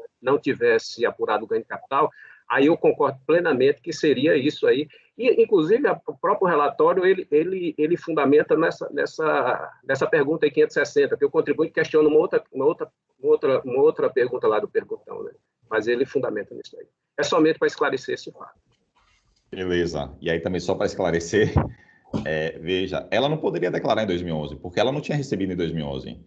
apurado o ganho de capital, aí eu concordo plenamente que seria isso aí. E, inclusive, o próprio relatório, ele fundamenta nessa pergunta aí, 560, que o contribuinte questiona uma outra pergunta lá do perguntão, né? Mas ele fundamenta nisso aí. É somente para esclarecer esse fato. Beleza. E aí também só para esclarecer, veja, ela não poderia declarar em 2011, porque ela não tinha recebido em 2011.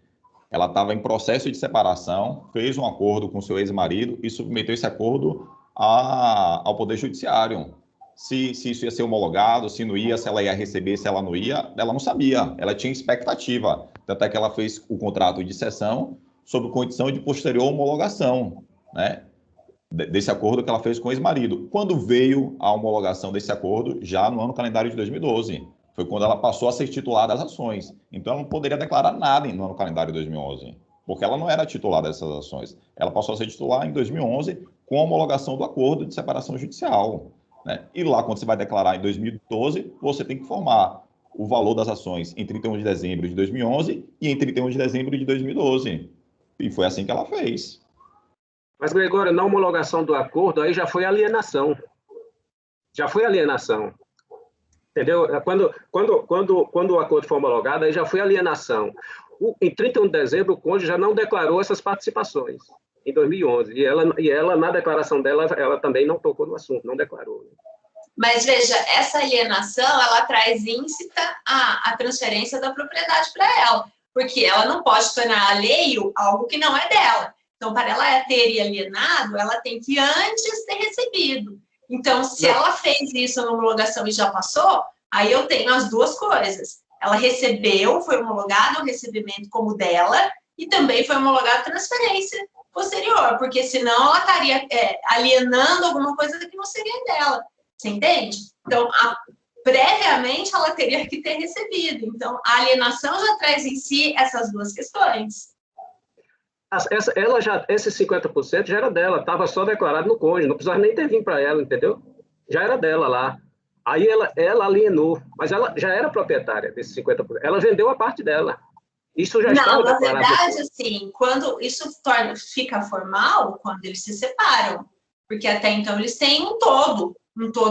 Ela estava em processo de separação, fez um acordo com seu ex-marido e submeteu esse acordo ao Poder Judiciário. Se isso ia ser homologado, se não ia, se ela ia receber, se ela não ia, ela não sabia, ela tinha expectativa. Tanto é que ela fez o contrato de cessão sob condição de posterior homologação, né, desse acordo que ela fez com o ex-marido. Quando veio a homologação desse acordo, já no ano calendário de 2012, foi quando ela passou a ser titular das ações. Então, ela não poderia declarar nada no ano calendário de 2011, porque ela não era titular dessas ações. Ela passou a ser titular em 2011 com a homologação do acordo de separação judicial, né? E lá, quando você vai declarar em 2012, você tem que informar o valor das ações em 31 de dezembro de 2011 e em 31 de dezembro de 2012. E foi assim que ela fez. Mas, Gregório, na homologação do acordo, aí já foi alienação. Entendeu? Quando o acordo foi homologado, aí já foi alienação. Em 31 de dezembro, o cônjuge já não declarou essas participações, em 2011. E ela, na declaração dela, ela também não tocou no assunto, não declarou. Mas, veja, essa alienação, ela traz íncita a transferência da propriedade para ela. porque ela não pode tornar alheio algo que não é dela. Então, para ela ter alienado, ela tem que antes ter recebido. Então, se ela fez isso na homologação e já passou, aí eu tenho as duas coisas. Ela recebeu, foi homologado o recebimento como dela, e também foi homologada a transferência posterior, porque senão ela estaria alienando alguma coisa que não seria dela. Você entende? Então, previamente, ela teria que ter recebido. Então, a alienação já traz em si essas duas questões. Esse 50% já era dela, estava só declarado no cônjuge, não precisava nem ter vindo para ela, entendeu? Já era dela lá. Aí ela alienou, mas ela já era proprietária desse 50%. Ela vendeu a parte dela. Isso já estava declarado. Não, na verdade, assim, quando isso fica formal, quando eles se separam. Porque até então eles têm um todo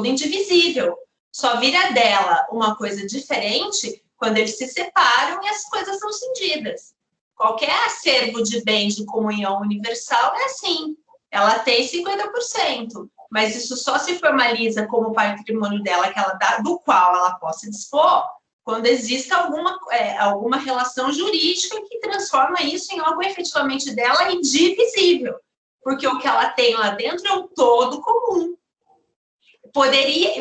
indivisível. Só vira dela uma coisa diferente quando eles se separam e as coisas são cindidas. Qualquer acervo de bens de comunhão universal é assim. Ela tem 50%, mas isso só se formaliza como patrimônio dela, do qual ela possa dispor, quando existe alguma relação jurídica que transforma isso em algo efetivamente dela indivisível. Porque o que ela tem lá dentro é um todo comum.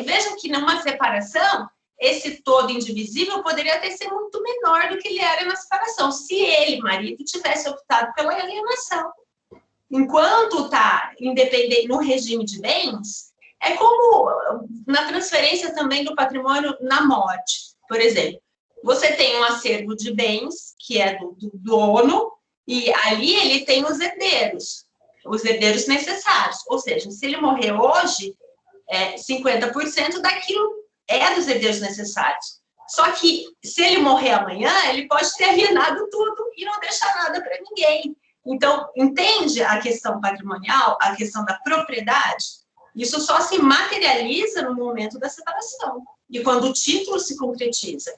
Vejam que numa separação, esse todo indivisível poderia até ser muito menor do que ele era na separação, se ele, marido, tivesse optado pela alienação. Enquanto está independente no regime de bens, é como na transferência também do patrimônio na morte. Por exemplo, você tem um acervo de bens, que é do dono, e ali ele tem os herdeiros necessários. Ou seja, se ele morrer hoje, 50% daquilo é dos herdeiros necessários. Só que, se ele morrer amanhã, ele pode ter alienado tudo e não deixar nada para ninguém. Então, entende a questão patrimonial, a questão da propriedade? Isso só se materializa no momento da separação e quando o título se concretiza.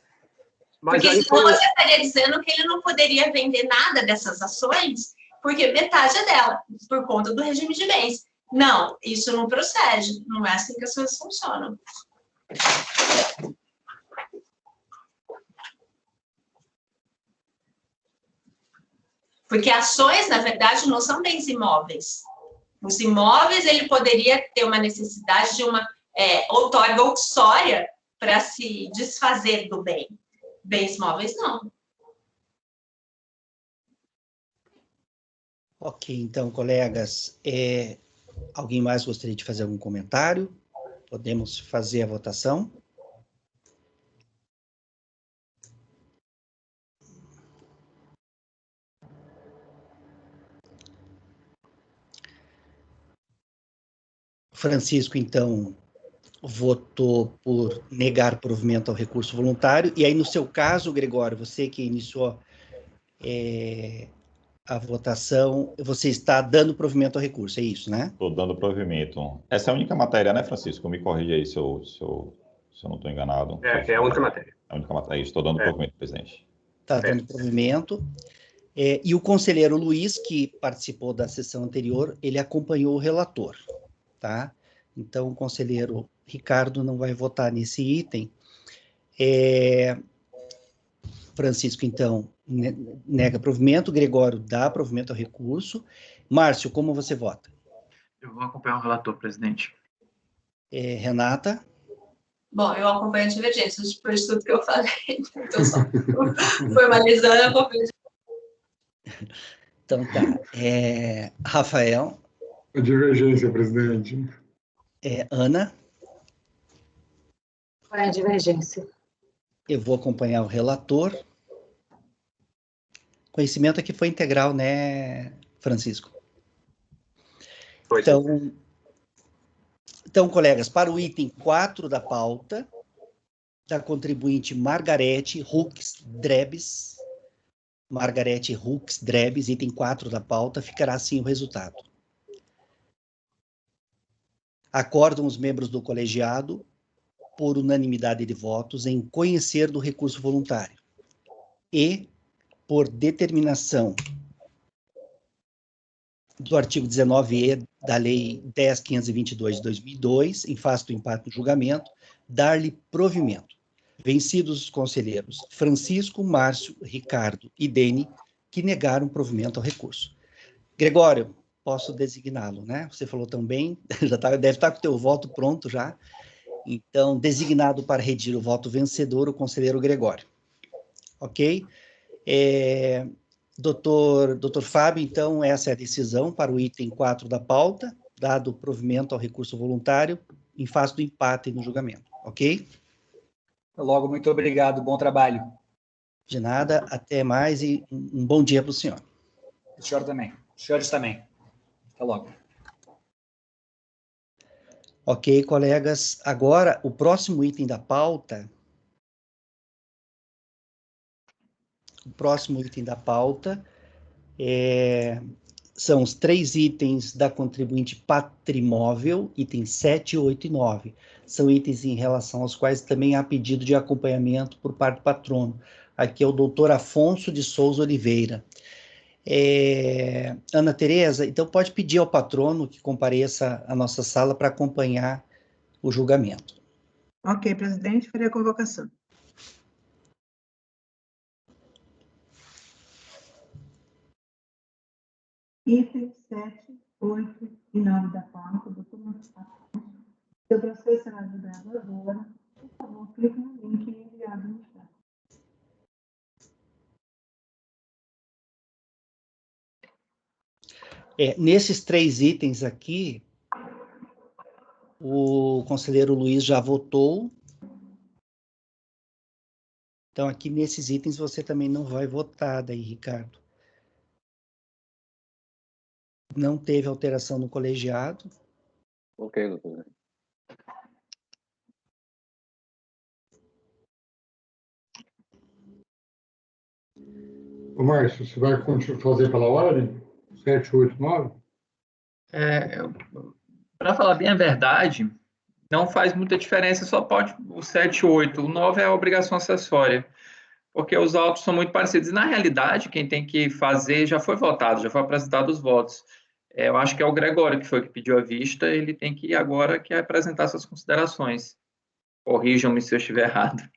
Porque senão você estaria dizendo que ele não poderia vender nada dessas ações, porque metade é dela, por conta do regime de bens. Não, isso não procede, não é assim que as coisas funcionam. Porque ações, na verdade, não são bens imóveis. Os imóveis, ele poderia ter uma necessidade de uma outorga uxória para se desfazer do bem. Bens móveis, não. Ok, então, colegas, alguém mais gostaria de fazer algum comentário? Podemos fazer a votação? Francisco, então, votou por negar provimento ao recurso voluntário. E aí, no seu caso, Gregório, você que iniciou a votação, você está dando provimento ao recurso, é isso, né? Estou dando provimento. Essa é a única matéria, né, Francisco? Me corrija aí se eu não estou enganado. É a única matéria. É a única matéria. Estou dando provimento, presidente. Está dando provimento. E o conselheiro Luiz, que participou da sessão anterior, ele acompanhou o relator, tá? Então, o conselheiro Ricardo não vai votar nesse item. Francisco, então, nega provimento. Gregório dá provimento ao recurso. Márcio, como você vota? Eu vou acompanhar o relator, presidente. Renata? Bom, eu acompanho a divergência, por isso tudo que eu falei. Então, só formalizando, eu acompanho. Então, tá. Rafael? A divergência, presidente. Ana? Vai a divergência. Eu vou acompanhar o relator. Conhecimento aqui foi integral, né, Francisco? Então, colegas, para o item 4 da pauta, da contribuinte Margarete Hux Drebes, item 4 da pauta, ficará assim o resultado. Acordam os membros do colegiado, por unanimidade de votos, em conhecer do recurso voluntário e, por determinação do artigo 19E da Lei 10.522 de 2002, em face do empate no julgamento, dar-lhe provimento. Vencidos os conselheiros Francisco, Márcio, Ricardo e Dene, que negaram provimento ao recurso. Gregório, posso designá-lo, né? Você falou também, deve estar com o teu voto pronto já. Então, designado para redigir o voto vencedor, o conselheiro Gregório. Ok? Doutor Fábio, então, essa é a decisão para o item 4 da pauta, dado o provimento ao recurso voluntário, em face do empate no julgamento. Ok? Logo, muito obrigado, bom trabalho. De nada, até mais e um bom dia para o senhor. O senhor também. Os senhores também. Até logo. Ok, colegas. Agora, o próximo item da pauta... São os 3 itens da contribuinte patrimóvel, itens 7, 8 e 9. São itens em relação aos quais também há pedido de acompanhamento por parte do patrono. Aqui é o doutor Afonso de Souza Oliveira. Ana Tereza, então pode pedir ao patrono que compareça à nossa sala para acompanhar o julgamento. Ok, presidente, farei a convocação. Itens 7, 8 e 9 da pauta, doutor Marcos. Seu processo será julgado agora. Por favor, clique no link enviado no chat. Nesses 3 itens aqui, o conselheiro Luiz já votou. Então, aqui nesses itens você também não vai votar daí, Ricardo. Não teve alteração no colegiado. Ok, doutor. Ô, Márcio, você vai fazer pela ordem? 7, 8, 9? Para falar bem a verdade, não faz muita diferença, só pode o 7, 8. O 9 é a obrigação acessória, porque os autos são muito parecidos. E, na realidade, quem tem que fazer já foi votado, já foi apresentado os votos. Eu acho que é o Gregório que foi que pediu a vista, ele tem que ir agora que apresentar suas considerações. Corrijam-me se eu estiver errado.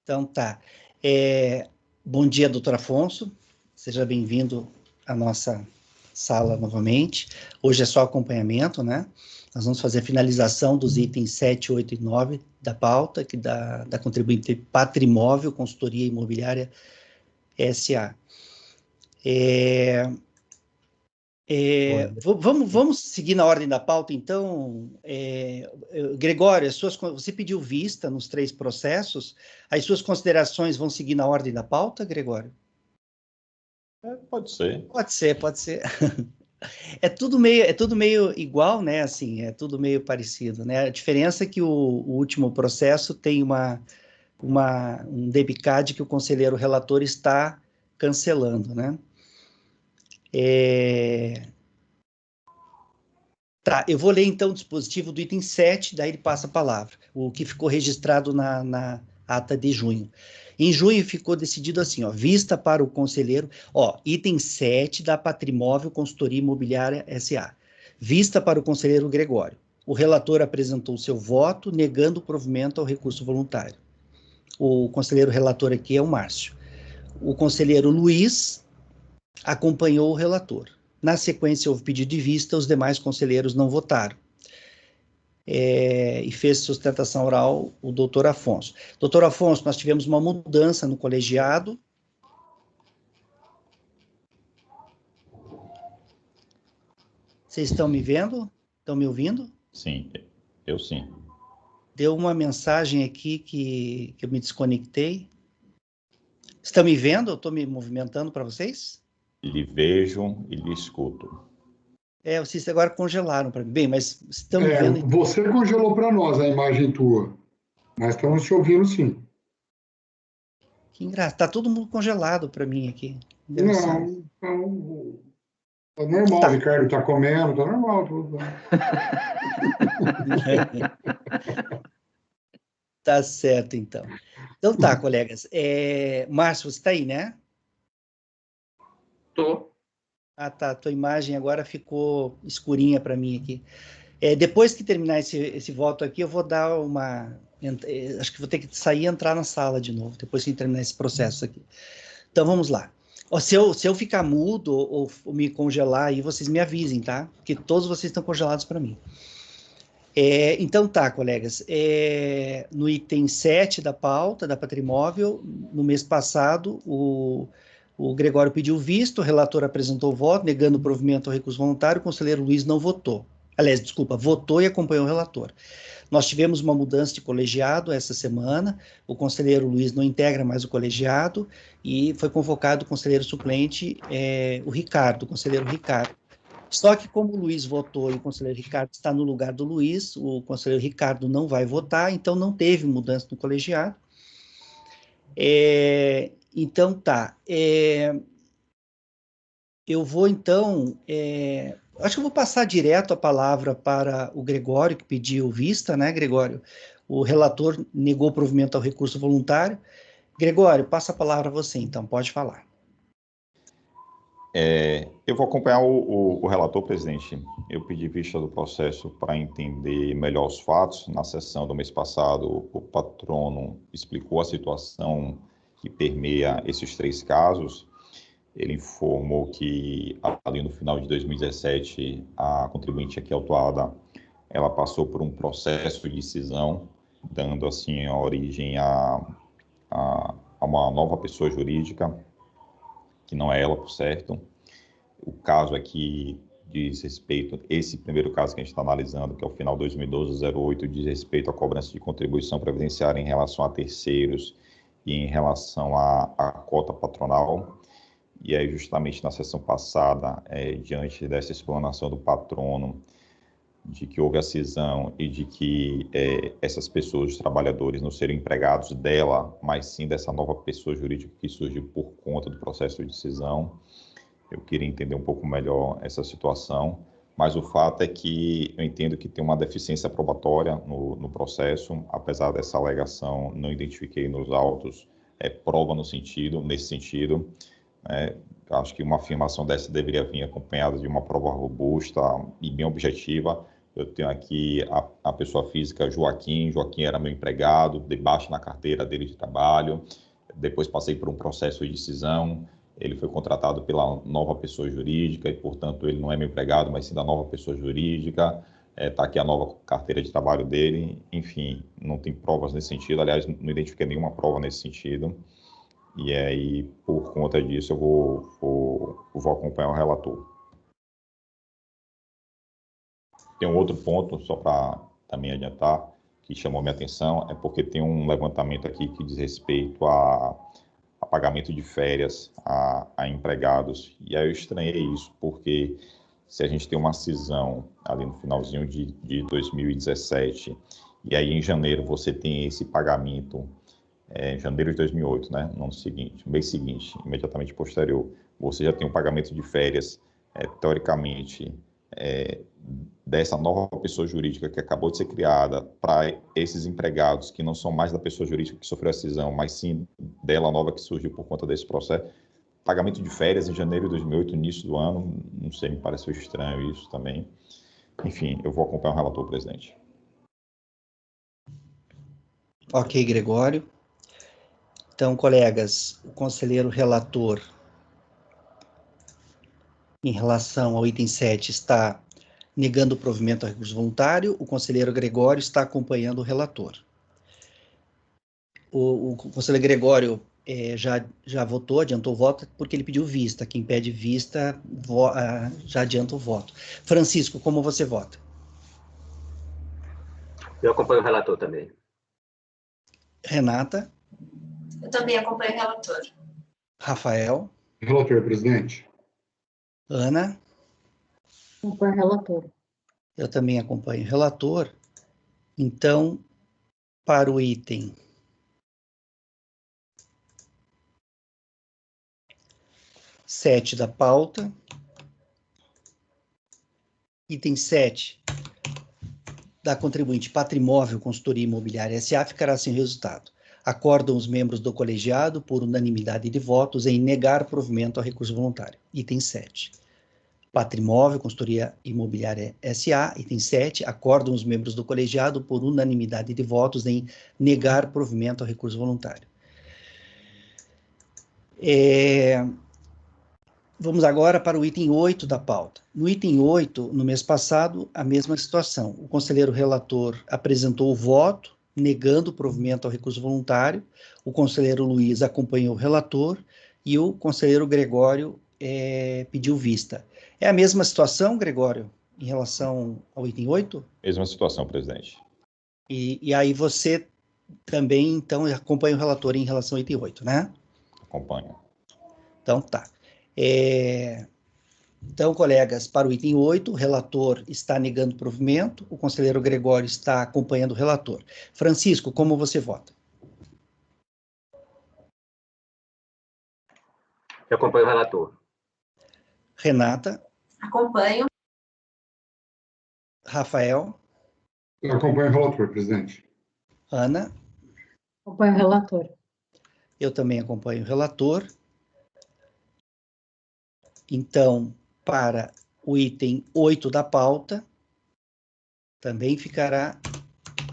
Então, tá. Bom dia, doutor Afonso. Seja bem-vindo à nossa sala novamente. Hoje é só acompanhamento, né? Nós vamos fazer a finalização dos itens 7, 8 e 9 da pauta, que da contribuinte Patrimóvel, Consultoria Imobiliária S.A. Vamos seguir na ordem da pauta, então. Gregório, você pediu vista nos 3 processos, as suas considerações vão seguir na ordem da pauta, Gregório? Pode ser. Pode ser. É tudo meio igual, né? Assim, é tudo meio parecido, né? A diferença é que o último processo tem um debicad que o conselheiro relator está cancelando, né? Tá, eu vou ler então o dispositivo do item 7, daí ele passa a palavra, o que ficou registrado na ata de junho. Em junho ficou decidido assim, vista para o conselheiro, item 7 da Patrimóvel Consultoria Imobiliária S.A. Vista para o conselheiro Gregório. O relator apresentou seu voto, negando o provimento ao recurso voluntário. O conselheiro relator aqui é o Márcio. O conselheiro Luiz acompanhou o relator. Na sequência, houve pedido de vista, os demais conselheiros não votaram. E fez sustentação oral o doutor Afonso. Doutor Afonso, nós tivemos uma mudança no colegiado. Vocês estão me vendo? Estão me ouvindo? Sim, eu sim. Deu uma mensagem aqui que eu me desconectei. Estão me vendo? Eu estou me movimentando para vocês? Lhe vejo e lhe escuto. Vocês agora congelaram para mim. Bem, mas estão me vendo? Você congelou para nós a imagem tua, mas estamos te ouvindo sim. Que engraçado. Está todo mundo congelado para mim aqui. Não, tá normal, tá. Ricardo está comendo, tá normal tudo. Tá certo, então. Então tá, colegas. Márcio, você está aí, né? Tô. Ah, tá. Tua imagem agora ficou escurinha para mim aqui. Depois que terminar esse voto aqui, eu vou dar Acho que vou ter que sair e entrar na sala de novo, depois que terminar esse processo aqui. Então, vamos lá. Se eu ficar mudo ou me congelar aí, vocês me avisem, tá? Porque todos vocês estão congelados para mim. Então, tá, colegas. No item 7 da pauta, da Patrimóvel, no mês passado, o Gregório pediu visto, o relator apresentou o voto, negando o provimento ao recurso voluntário, o conselheiro Luiz não votou. Aliás, desculpa, votou e acompanhou o relator. Nós tivemos uma mudança de colegiado essa semana, o conselheiro Luiz não integra mais o colegiado, e foi convocado o conselheiro suplente, o conselheiro Ricardo. Só que como o Luiz votou e o conselheiro Ricardo está no lugar do Luiz, o conselheiro Ricardo não vai votar, então não teve mudança no colegiado. Então, tá. Eu vou, então... acho que eu vou passar direto a palavra para o Gregório, que pediu vista, né, Gregório? O relator negou provimento ao recurso voluntário. Gregório, passa a palavra a você, então, pode falar. Eu vou acompanhar o relator, presidente. Eu pedi vista do processo para entender melhor os fatos. Na sessão do mês passado, o patrono explicou a situação que permeia esses 3 casos. Ele informou que, ali no final de 2017, a contribuinte aqui autuada, ela passou por um processo de cisão, dando, assim, a origem a uma nova pessoa jurídica, que não é ela, por certo. O caso aqui diz respeito, esse primeiro caso que a gente está analisando, que é o final 2012-08, diz respeito à cobrança de contribuição previdenciária em relação a terceiros e em relação à cota patronal. E aí, justamente na sessão passada, diante dessa explanação do patrono, de que houve a cisão e de que essas pessoas, os trabalhadores, não seriam empregados dela, mas sim dessa nova pessoa jurídica que surgiu por conta do processo de cisão. Eu queria entender um pouco melhor essa situação, mas o fato é que eu entendo que tem uma deficiência probatória no processo, apesar dessa alegação, não identifiquei nos autos prova nesse sentido. Acho que uma afirmação dessa deveria vir acompanhada de uma prova robusta e bem objetiva. Eu tenho aqui a pessoa física Joaquim era meu empregado, debaixo na carteira dele de trabalho, depois passei por um processo de cisão, ele foi contratado pela nova pessoa jurídica e, portanto, ele não é meu empregado, mas sim da nova pessoa jurídica. Está aqui a nova carteira de trabalho dele, enfim, não tem provas nesse sentido, aliás, não identifiquei nenhuma prova nesse sentido. E aí, por conta disso, eu vou acompanhar o relator. Tem um outro ponto, só para também adiantar, que chamou minha atenção, é porque tem um levantamento aqui que diz respeito a pagamento de férias a empregados. E aí eu estranhei isso, porque se a gente tem uma cisão ali no finalzinho de 2017, e aí em janeiro você tem esse pagamento, janeiro de 2008, né, no ano seguinte, no mês seguinte, imediatamente posterior, você já tem um pagamento de férias, teoricamente, dessa nova pessoa jurídica que acabou de ser criada para esses empregados que não são mais da pessoa jurídica que sofreu a cisão, mas sim dela nova que surgiu por conta desse processo. Pagamento de férias em janeiro de 2008, início do ano, não sei, me pareceu estranho isso também. Enfim, eu vou acompanhar o relator, presidente. Ok, Gregório. Então, colegas, o conselheiro relator, em relação ao item 7, está negando o provimento ao recurso voluntário, o conselheiro Gregório está acompanhando o relator. O conselheiro Gregório já votou, adiantou o voto, porque ele pediu vista. Quem pede vista já adianta o voto. Francisco, como você vota? Eu acompanho o relator também. Renata? Eu também acompanho o relator. Rafael? Relator, presidente. Ana? Acompanho o relator. Eu também acompanho o relator. Então, para o item 7 da pauta, item 7 da contribuinte Patrimóvel Consultoria Imobiliária S.A. ficará sem resultado. Acordam os membros do colegiado, por unanimidade de votos, em negar provimento ao recurso voluntário. Item 7. Patrimóvel, Consultoria Imobiliária S.A. Item 7, acordam os membros do colegiado por unanimidade de votos em negar provimento ao recurso voluntário. Vamos agora para o item 8 da pauta. No item 8, no mês passado, a mesma situação. O conselheiro relator apresentou o voto, negando o provimento ao recurso voluntário, o conselheiro Luiz acompanhou o relator e o conselheiro Gregório pediu vista. É a mesma situação, Gregório, em relação ao item 8? Mesma situação, presidente. E aí você também, então, acompanha o relator em relação ao item 8, né? Acompanho. Então, tá. Então, colegas, para o item 8, o relator está negando provimento, o conselheiro Gregório está acompanhando o relator. Francisco, como você vota? Eu acompanho o relator. Renata? Acompanho. Rafael? Eu acompanho o relator, presidente. Ana? Acompanho o relator. Eu também acompanho o relator. Então, para o item 8 da pauta, também ficará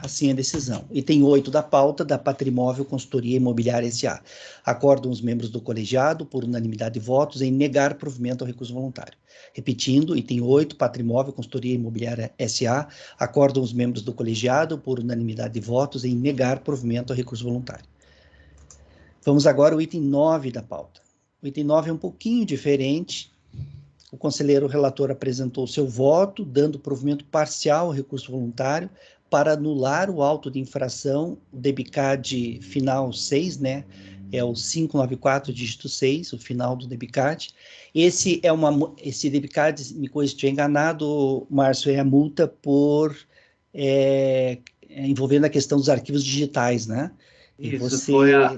assim a decisão. Item 8 da pauta, da Patrimóvel, Consultoria Imobiliária S.A. Acordam os membros do colegiado, por unanimidade de votos, em negar provimento ao recurso voluntário. Repetindo, item 8, Patrimóvel, Consultoria Imobiliária S.A. Acordam os membros do colegiado, por unanimidade de votos, em negar provimento ao recurso voluntário. Vamos agora ao item 9 da pauta. O item 9 é um pouquinho diferente. O conselheiro relator apresentou seu voto, dando provimento parcial ao recurso voluntário para anular o auto de infração, o DEBICAD final 6, né? É o 594, dígito 6, o final do DEBICAD. Esse DEBICAD, me corrija se estiver enganado, Márcio, é a multa por envolvendo a questão dos arquivos digitais, né? Isso,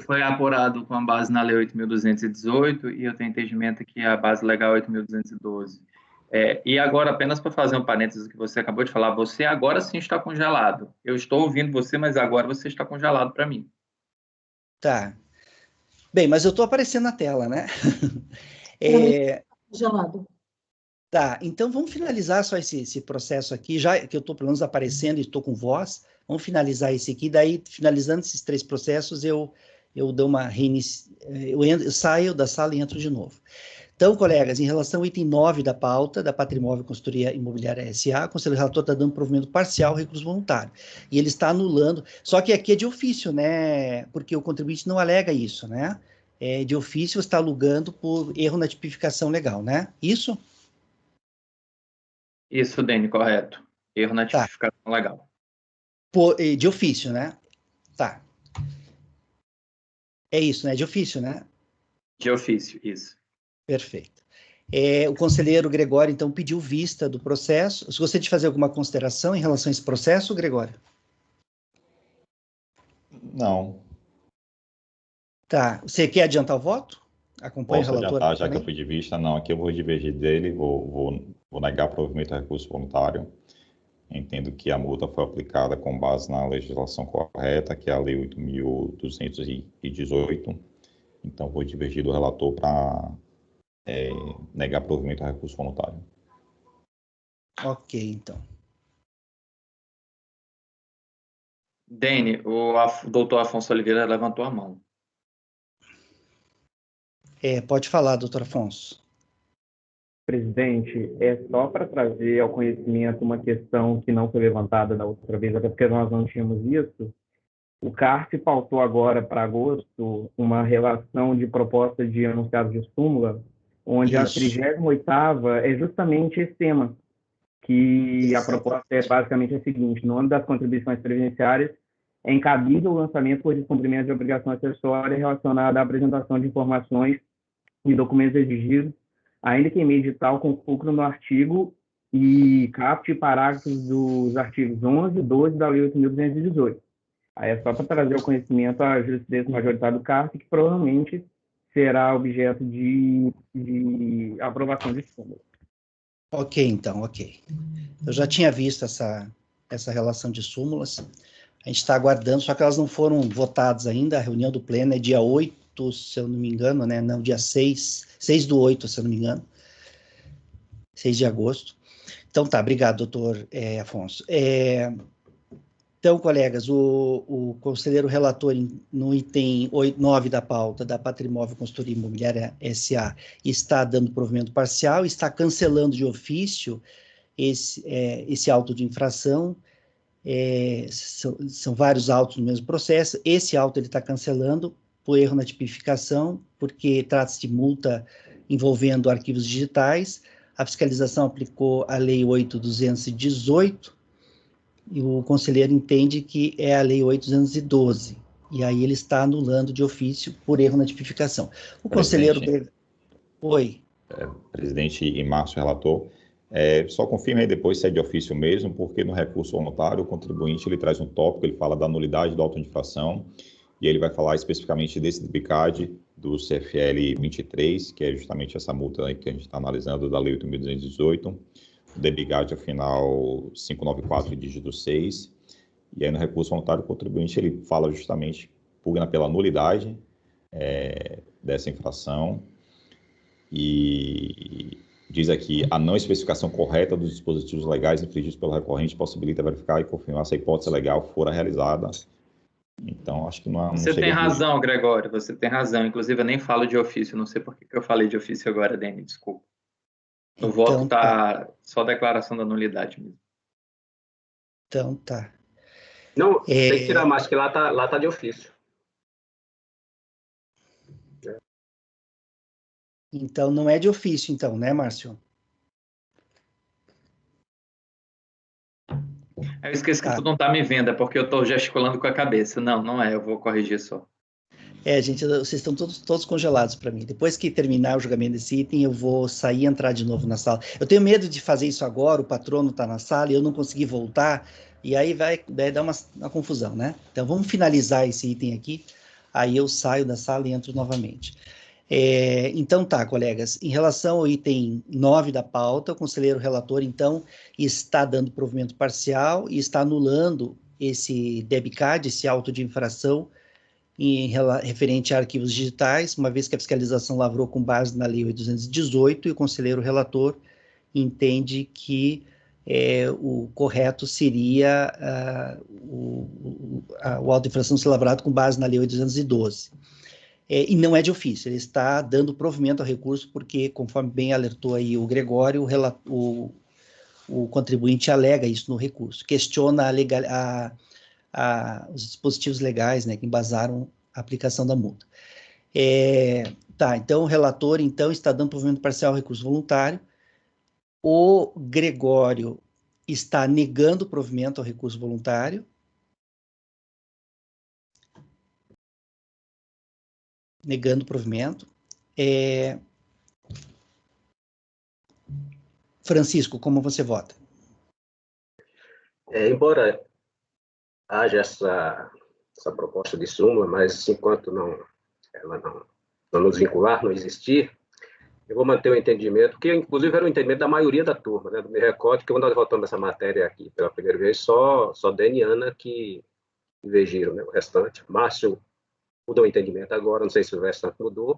foi apurado com base na Lei 8.218 e eu tenho entendimento que a base legal é 8.212. E agora, apenas para fazer um parênteses que você acabou de falar, você agora sim está congelado. Eu estou ouvindo você, mas agora você está congelado para mim. Tá. Bem, mas eu estou aparecendo na tela, né? Congelado. Tá, então vamos finalizar só esse processo aqui, já que eu estou pelo menos aparecendo e estou com voz, vamos finalizar esse aqui, daí finalizando esses 3 processos eu dou uma eu saio da sala e entro de novo. Então, colegas, em relação ao item 9 da pauta, da Patrimóvel Consultoria Imobiliária S.A., o conselheiro relator está dando provimento parcial ao recurso voluntário, e ele está anulando, só que aqui é de ofício, né, porque o contribuinte não alega isso, né, de ofício está alugando por erro na tipificação legal, né, isso? Isso, Dene, correto. Erro na tipificação legal. De ofício, né? Tá. É isso, né? De ofício, né? De ofício, isso. Perfeito. O conselheiro Gregório, então, pediu vista do processo. Se gostaria de fazer alguma consideração em relação a esse processo, Gregório? Não. Tá. Você quer adiantar o voto? Acompanha Posso o relator? adiantar, já que eu pedi vista? Não, aqui eu vou divergir dele, vou negar provimento ao recurso voluntário. Entendo que a multa foi aplicada com base na legislação correta, que é a Lei 8.218. Então, vou divergir do relator para negar provimento ao recurso voluntário. Ok, então. Dene, o doutor Afonso Oliveira levantou a mão. Pode falar, doutor Afonso. Presidente, é só para trazer ao conhecimento uma questão que não foi levantada da outra vez, até porque nós não tínhamos isso. O CARF pautou agora para agosto uma relação de proposta de enunciado de súmula, onde a 38ª é justamente esse tema, que a proposta é basicamente a seguinte: no âmbito das contribuições previdenciárias, é incabível o lançamento por descumprimento de obrigação acessória relacionada à apresentação de informações e documentos exigidos, ainda que em meio edital com fulcro no artigo e capte parágrafos dos artigos 11 e 12 da Lei 8.218. Aí é só para trazer ao conhecimento a jurisprudência majoritária do CARF, que provavelmente será objeto de aprovação de súmula. Ok, então, ok. Eu já tinha visto essa relação de súmulas. A gente está aguardando, só que elas não foram votadas ainda. A reunião do pleno é dia 8, se eu não me engano, né? Não, dia 6 do 8, se eu não me engano. 6 de agosto. Então tá, obrigado, doutor Afonso. Então, colegas, o conselheiro relator no item 9 da pauta da Patrimóvel Consultoria Imobiliária S.A. está dando provimento parcial, está cancelando de ofício esse auto de infração. São vários autos no mesmo processo. Esse auto ele está cancelando por erro na tipificação, porque trata-se de multa envolvendo arquivos digitais. A fiscalização aplicou a Lei 8.218, e o conselheiro entende que é a Lei 8.212, e aí ele está anulando de ofício por erro na tipificação. O conselheiro... Oi. Presidente e Márcio, relator, só confirme aí depois se é de ofício mesmo, porque no recurso voluntário o contribuinte ele traz um tópico, ele fala da nulidade do auto de infração, e ele vai falar especificamente desse DBCAD do CFL 23, que é justamente essa multa aí que a gente está analisando da Lei 8.218, o DBCAD é o final 594, dígito 6, e aí no recurso voluntário o contribuinte ele fala justamente, pugna pela nulidade dessa infração, e diz aqui, a não especificação correta dos dispositivos legais infringidos pelo recorrente possibilita verificar e confirmar se a hipótese legal fora realizada. Então, acho que não Você tem razão, Gregório, você tem razão. Inclusive, eu nem falo de ofício, não sei por que eu falei de ofício agora, Dani, desculpa. No voto está só declaração da nulidade mesmo. Então, tá. Não, tem que tirar mais, que lá tá de ofício. Então, não é de ofício, então, né, Márcio? Eu esqueci que tu não tá me vendo, é porque eu tô gesticulando com a cabeça. Não, não é, eu vou corrigir só. Gente, vocês estão todos congelados para mim. Depois que terminar o julgamento desse item, eu vou sair e entrar de novo na sala. Eu tenho medo de fazer isso agora, o patrono está na sala e eu não conseguir voltar, e aí vai dar uma confusão, né? Então, vamos finalizar esse item aqui, aí eu saio da sala e entro novamente. Então tá, colegas, em relação ao item 9 da pauta, o conselheiro relator, então, está dando provimento parcial e está anulando esse DEBCAD, esse auto de infração, referente a arquivos digitais, uma vez que a fiscalização lavrou com base na Lei 8.218, e o conselheiro relator entende que o correto seria o auto de infração ser lavrado com base na Lei 8.212. E não é de ofício, ele está dando provimento ao recurso, porque, conforme bem alertou aí o Gregório, o contribuinte alega isso no recurso, questiona os dispositivos legais, né, que embasaram a aplicação da multa. Então, o relator, então, está dando provimento parcial ao recurso voluntário, o Gregório está negando o provimento ao recurso voluntário, negando o provimento. Francisco, como você vota? Embora haja essa proposta de súmula, mas enquanto ela não nos vincular, não existir, eu vou manter o entendimento, que inclusive era o entendimento da maioria da turma, né? Me recordo que quando nós votamos essa matéria aqui pela primeira vez, só Dani e Ana que divergiram, né? O restante, Márcio mudou o entendimento agora, não sei se o restante mudou,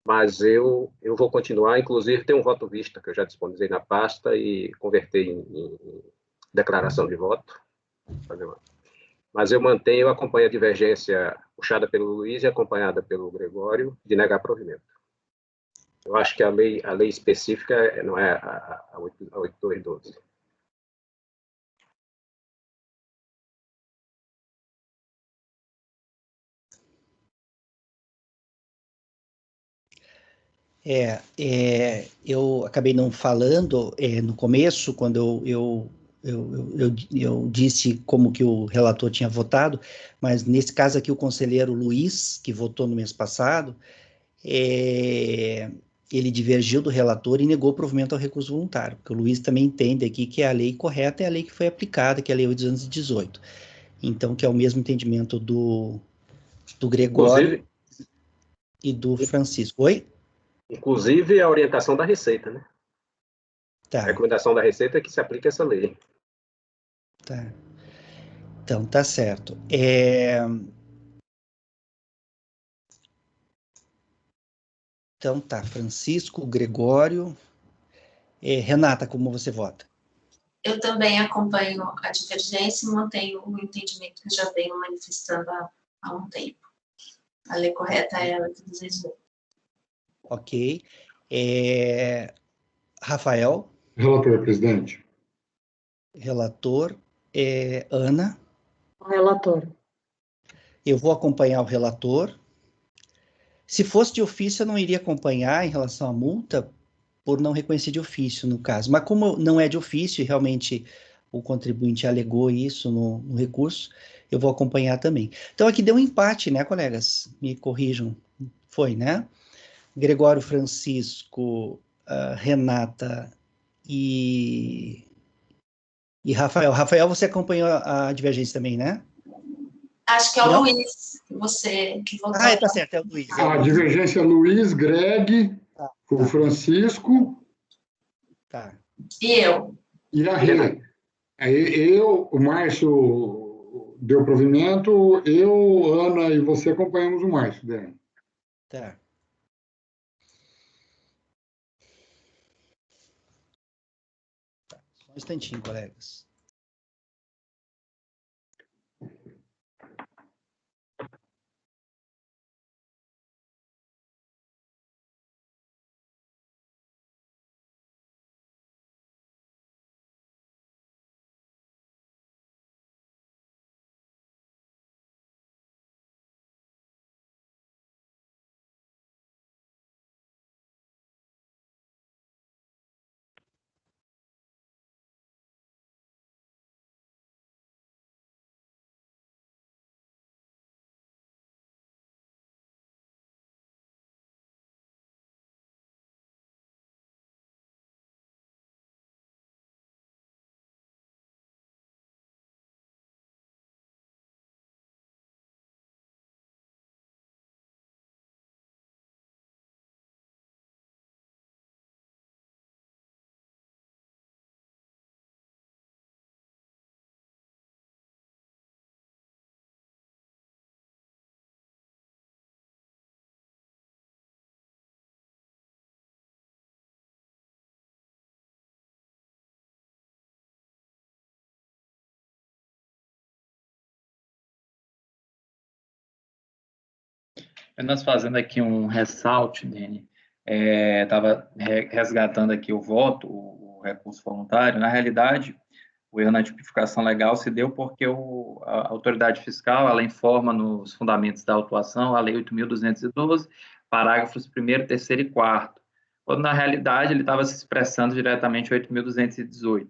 mas eu vou continuar, inclusive tem um voto vista que eu já disponibilizei na pasta e convertei em declaração de voto. Mas eu acompanho a divergência puxada pelo Luiz e acompanhada pelo Gregório de negar provimento. Eu acho que a lei específica não é a 8.212. Eu acabei não falando no começo, quando eu disse como que o relator tinha votado, mas nesse caso aqui o conselheiro Luiz, que votou no mês passado, ele divergiu do relator e negou o provimento ao recurso voluntário, porque o Luiz também entende aqui que a lei correta é a lei que foi aplicada, que é a lei 818. Então, que é o mesmo entendimento do Gregório e do Francisco. Oi? Inclusive a orientação da Receita, né? Tá. A recomendação da Receita é que se aplique essa lei. Tá. Então, tá certo. Então, tá. Francisco, Gregório Renata, como você vota? Eu também acompanho a divergência e mantenho o entendimento que já venho manifestando há um tempo. A lei correta é ela de 208. Ok. Rafael? Relator, presidente. Relator. Ana? Relator. Eu vou acompanhar o relator. Se fosse de ofício, eu não iria acompanhar em relação à multa, por não reconhecer de ofício, no caso. Mas como não é de ofício, e realmente o contribuinte alegou isso no recurso, eu vou acompanhar também. Então, aqui deu um empate, né, colegas? Me corrijam. Foi, né? Gregório Francisco, Renata e Rafael. Rafael, você acompanhou a divergência também, né? Acho que é o Não? Luiz que votou. Tá certo, é o Luiz. A divergência Luiz, Greg, o Francisco Tá. E eu. e a Rê. Aí o Márcio deu provimento, eu, Ana e você acompanhamos o Márcio, né? Tá. Só um instantinho, colegas. Nós fazendo aqui um ressalte, Dani, estava resgatando aqui o voto, o recurso voluntário. Na realidade, o erro na tipificação legal se deu porque a autoridade fiscal ela informa nos fundamentos da autuação a Lei 8.212, parágrafos 1º, 3º e 4º, quando na realidade ele estava se expressando diretamente 8.218.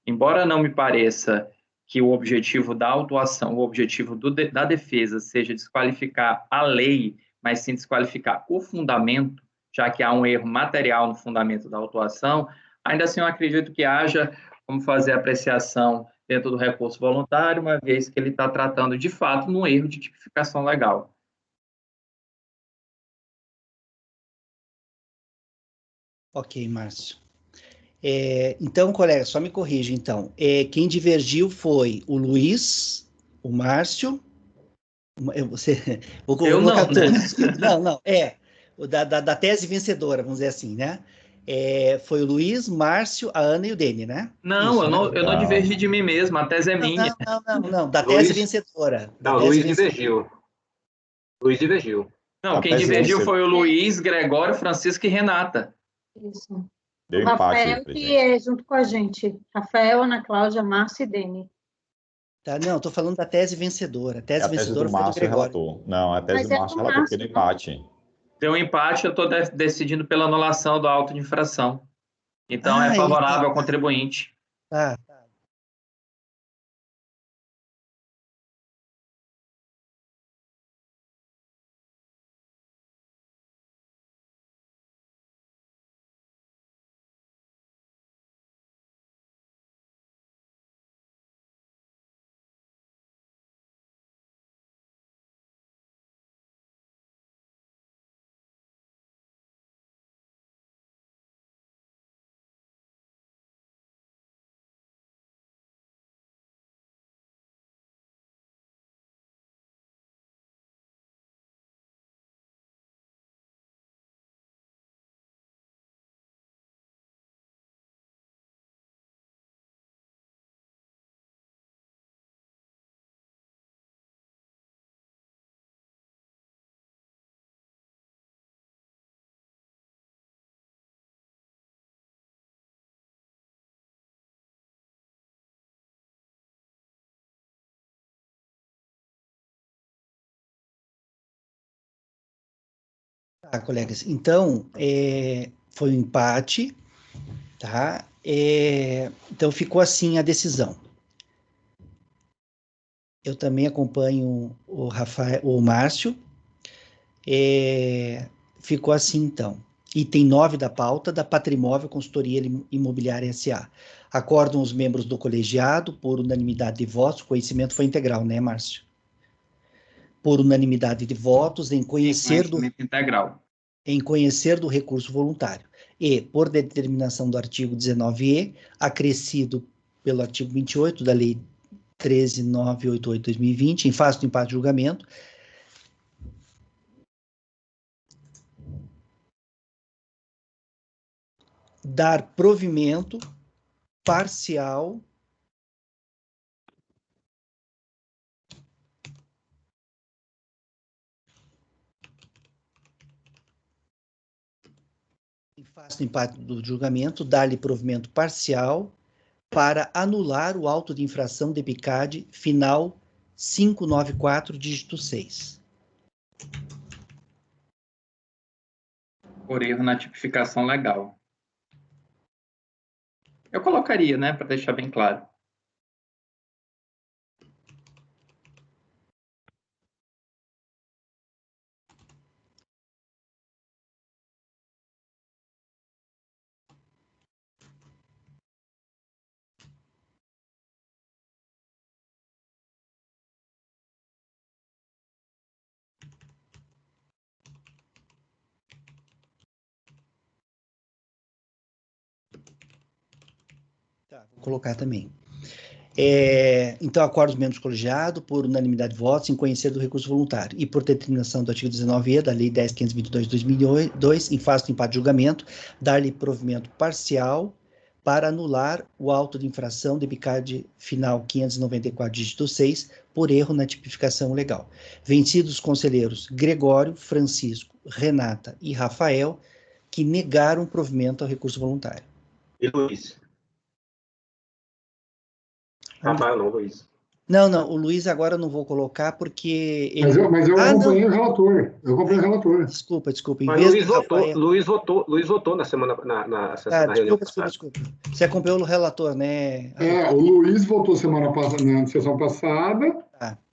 Embora não me pareça que o objetivo da autuação, o objetivo da defesa seja desqualificar a lei, mas sim desqualificar o fundamento, já que há um erro material no fundamento da autuação, ainda assim eu acredito que haja como fazer apreciação dentro do recurso voluntário, uma vez que ele está tratando de fato num erro de tipificação legal. Ok, Márcio. Então, colega, só me corrija, então. Quem divergiu foi o Luiz, o Márcio, vou Eu colocar não, né? todos. Não, da tese vencedora, vamos dizer assim, né? Foi o Luiz, Márcio, a Ana e o Dene, né? Não, Isso, eu né? não divergi de mim mesmo, a tese é minha. Não, da tese Luiz, vencedora. não, Luiz divergiu. Luiz divergiu. Não, A quem tese divergiu vencedora. foi o Luiz, Gregório, Francisco e Renata. Isso. Deu O empate, Rafael que presidente. é junto com a gente. Rafael, Ana Cláudia, Márcio e Dene. Tá, não, estou falando da tese vencedora. A tese A tese vencedora do foi do Márcio Gregório. relator. Não, a tese Mas do é Márcio do relator, porque deu Márcio, não? empate. Deu um empate, eu estou decidindo pela anulação do auto de infração. Então, é favorável ao contribuinte. Tá. Tá, colegas. Então, foi um empate, tá? Então, ficou assim a decisão. Eu também acompanho o Márcio. Ficou assim, então. Item 9 da pauta, da Patrimóvel Consultoria Imobiliária S.A. Acordam os membros do colegiado, por unanimidade de votos, o conhecimento foi integral, né, Márcio? Por unanimidade de votos, em conhecer do recurso voluntário. E, por determinação do artigo 19e, acrescido pelo artigo 28 da Lei 13.988/2020, em face do empate de julgamento, dar provimento parcial em face do empate do julgamento, dar-lhe provimento parcial para anular o auto de infração de PICAD final 594, dígito 6. Por erro na tipificação legal. Eu colocaria, né, para deixar bem claro. Tá, vou colocar também. Então, acordo os membros do colegiado, por unanimidade de votos, em conhecer do recurso voluntário, e por determinação do artigo 19e da Lei 10.522/2002, em face do empate de julgamento, dar-lhe provimento parcial para anular o auto de infração de PICAD final 594, dígito 6, por erro na tipificação legal. Vencidos os conselheiros Gregório, Francisco, Renata e Rafael, que negaram provimento ao recurso voluntário. E Luiz? Rafael não, Luiz. Não, o Luiz agora eu não vou colocar porque ele... Mas eu acompanhei o relator. Eu acompanhei o relator. Desculpa. Em mas vez Luiz votou na semana na reunião passada. Desculpa. Você acompanhou o relator, né? O Luiz votou semana passada, na sessão passada,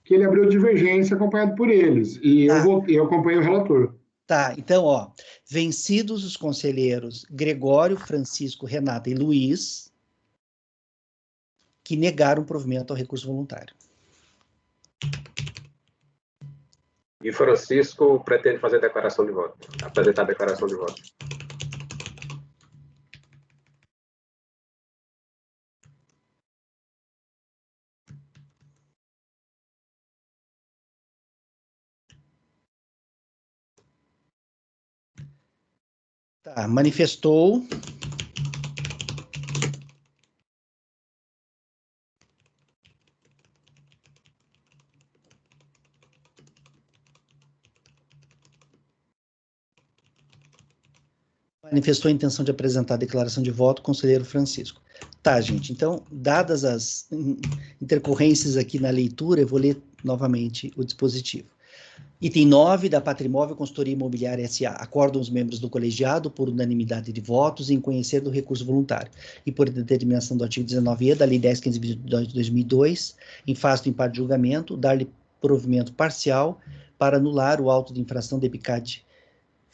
que ele abriu divergência acompanhado por eles. E eu acompanhei o relator. Tá, então, vencidos os conselheiros Gregório, Francisco, Renata e Luiz, que negaram o provimento ao recurso voluntário. E Francisco pretende fazer declaração de voto, apresentar a declaração de voto. Tá, manifestou. Manifestou a intenção de apresentar a declaração de voto, conselheiro Francisco. Tá, gente, então, dadas as intercorrências aqui na leitura, eu vou ler novamente o dispositivo. Item 9 da Patrimóvel Consultoria Imobiliária S.A. Acordam os membros do colegiado, por unanimidade de votos, em conhecer do recurso voluntário e por determinação do artigo 19e da Lei 10.522/2002, em face do empate de julgamento, dar-lhe provimento parcial para anular o auto de infração de PICAD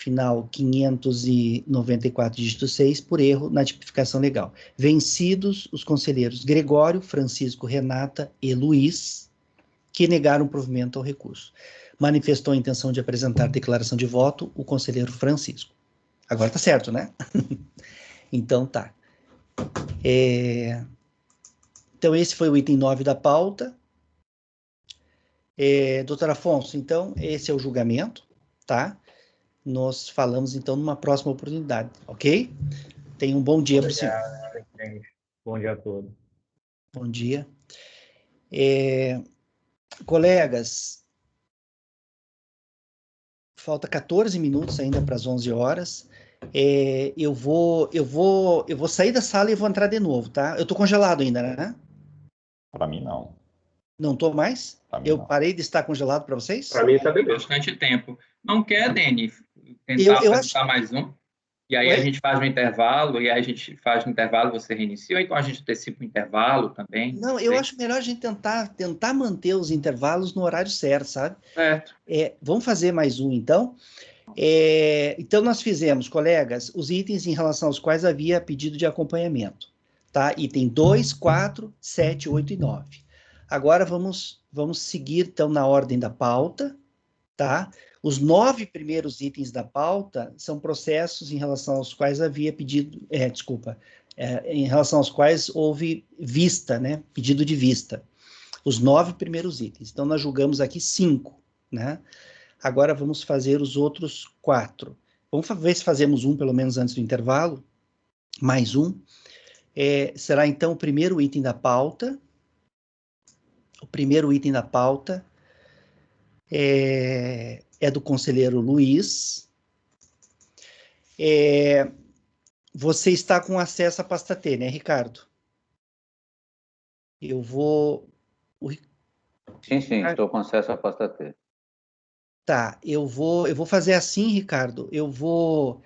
final 594, dígito 6, por erro na tipificação legal. Vencidos os conselheiros Gregório, Francisco, Renata e Luiz, que negaram provimento ao recurso. Manifestou a intenção de apresentar declaração de voto o conselheiro Francisco. Agora tá certo, né? Então tá. Então esse foi o item 9 da pauta. Doutor Afonso, então esse é o julgamento, tá? Nós falamos, então, numa próxima oportunidade, ok? Tenha um bom dia para o senhor. Bom dia a todos. Bom dia. Colegas, falta 14 minutos ainda para as 11 horas. Eu vou sair da sala e vou entrar de novo, tá? Eu estou congelado ainda, né? Para mim, não. Não estou mais? Eu parei de estar congelado para vocês? Para mim está bem. Bastante tempo. Não quer, Deni, tentar eu apresentar mais um, e aí a gente faz um intervalo, e aí a gente faz um intervalo, você reinicia, ou então a gente antecipa o intervalo também? Não, eu acho melhor a gente tentar manter os intervalos no horário certo, sabe? Certo. Vamos fazer mais um, então. Então, nós fizemos, colegas, os itens em relação aos quais havia pedido de acompanhamento, tá? Item 2, 4, 7, 8 e 9. Agora, vamos seguir, então, na ordem da pauta, tá? Os 9 primeiros itens da pauta são processos em relação aos quais havia pedido, em relação aos quais houve vista, né? Pedido de vista. Os 9 primeiros itens. Então, nós julgamos aqui 5, né? Agora vamos fazer os outros 4. Vamos ver se fazemos um, pelo menos, antes do intervalo. Mais um. Será, então, o primeiro item da pauta. O primeiro item da pauta é do conselheiro Luiz. Você está com acesso à pasta T, né, Ricardo? Eu vou... Sim, estou com acesso à pasta T. Tá, eu vou fazer assim, Ricardo. Eu vou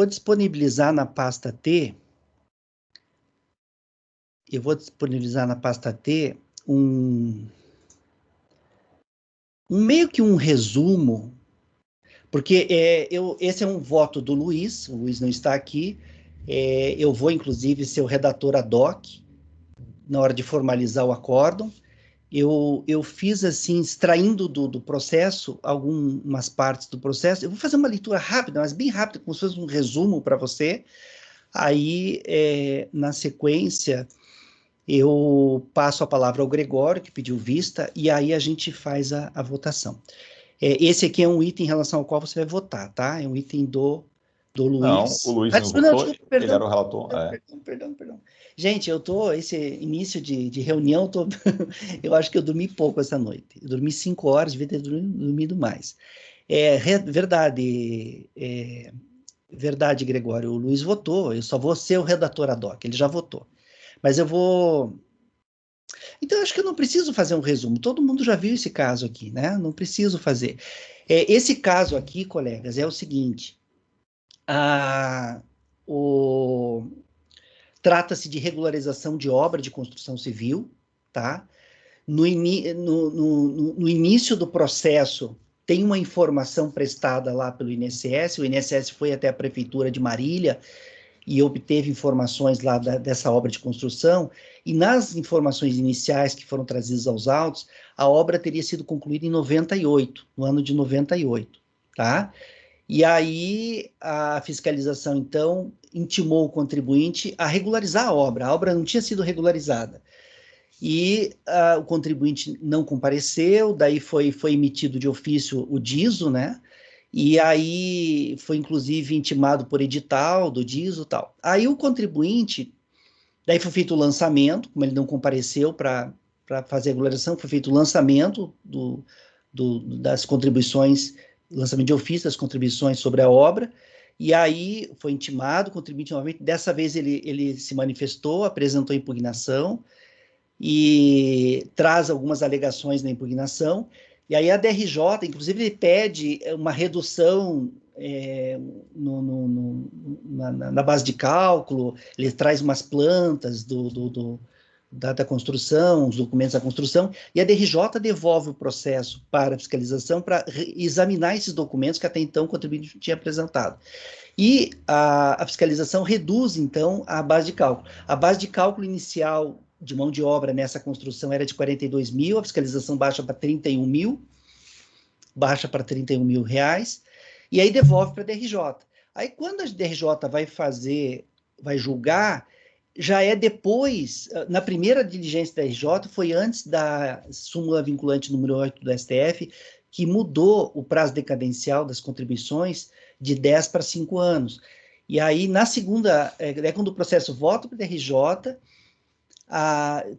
disponibilizar na pasta T. Eu vou disponibilizar na pasta T meio que um resumo, porque esse é um voto do Luiz. O Luiz não está aqui. Eu vou, inclusive, ser o redator ad hoc na hora de formalizar o acórdão. Eu fiz assim, extraindo do processo, algumas partes do processo. Eu vou fazer uma leitura rápida, mas bem rápida, como se fosse um resumo para você. Aí, na sequência, eu passo a palavra ao Gregório, que pediu vista, e aí a gente faz a votação. Esse aqui é um item em relação ao qual você vai votar, tá? É um item do Luiz. Não, o Luiz não votou, desculpa, ele era o relator. Perdão. Gente, esse início de reunião, eu acho que eu dormi pouco essa noite. Eu dormi 5 horas, devia ter dormido mais. Verdade, Gregório, o Luiz votou, eu só vou ser o redator ad hoc, ele já votou. Mas eu vou... Então, eu acho que eu não preciso fazer um resumo, todo mundo já viu esse caso aqui, né? Não preciso fazer. Esse caso aqui, colegas, é o seguinte... Trata-se de regularização de obra de construção civil, tá? No início do processo, tem uma informação prestada lá pelo INSS, o INSS foi até a Prefeitura de Marília e obteve informações lá dessa obra de construção, e nas informações iniciais que foram trazidas aos autos, a obra teria sido concluída em 98, no ano de 98, tá? E aí, a fiscalização, então, intimou o contribuinte a regularizar a obra não tinha sido regularizada. E o contribuinte não compareceu, daí foi emitido de ofício o DISO, né? E aí foi, inclusive, intimado por edital do DISO e tal. Aí o contribuinte, daí foi feito o lançamento, como ele não compareceu para fazer a regularização, foi feito o lançamento das contribuições, lançamento de ofício das contribuições sobre a obra, e aí foi intimado o contribuinte novamente. Dessa vez ele se manifestou, apresentou impugnação e traz algumas alegações na impugnação, e aí a DRJ, inclusive, ele pede uma redução na base de cálculo, ele traz umas plantas da construção, os documentos da construção, e a DRJ devolve o processo para a fiscalização para examinar esses documentos que até então o contribuinte tinha apresentado. E a fiscalização reduz, então, a base de cálculo. A base de cálculo inicial de mão de obra nessa construção era de 42 mil, a fiscalização baixa para 31 mil, baixa para 31 mil reais, e aí devolve para a DRJ. Aí, quando a DRJ vai julgar, já é depois, na primeira diligência da RJ, foi antes da súmula vinculante número 8 do STF, que mudou o prazo decadencial das contribuições de 10 para 5 anos. E aí, na segunda, quando o processo volta para a DRJ,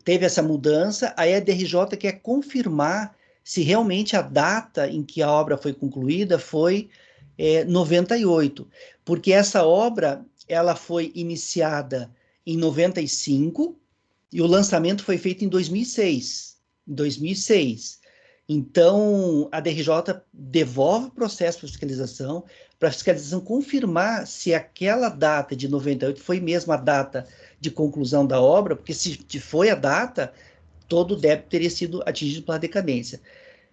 teve essa mudança, aí a DRJ quer confirmar se realmente a data em que a obra foi concluída foi 98, porque essa obra ela foi iniciada em 95 e o lançamento foi feito em 2006. Então, a DRJ devolve o processo para a fiscalização confirmar se aquela data de 98 foi mesmo a data de conclusão da obra, porque se foi a data, todo o débito teria sido atingido pela decadência.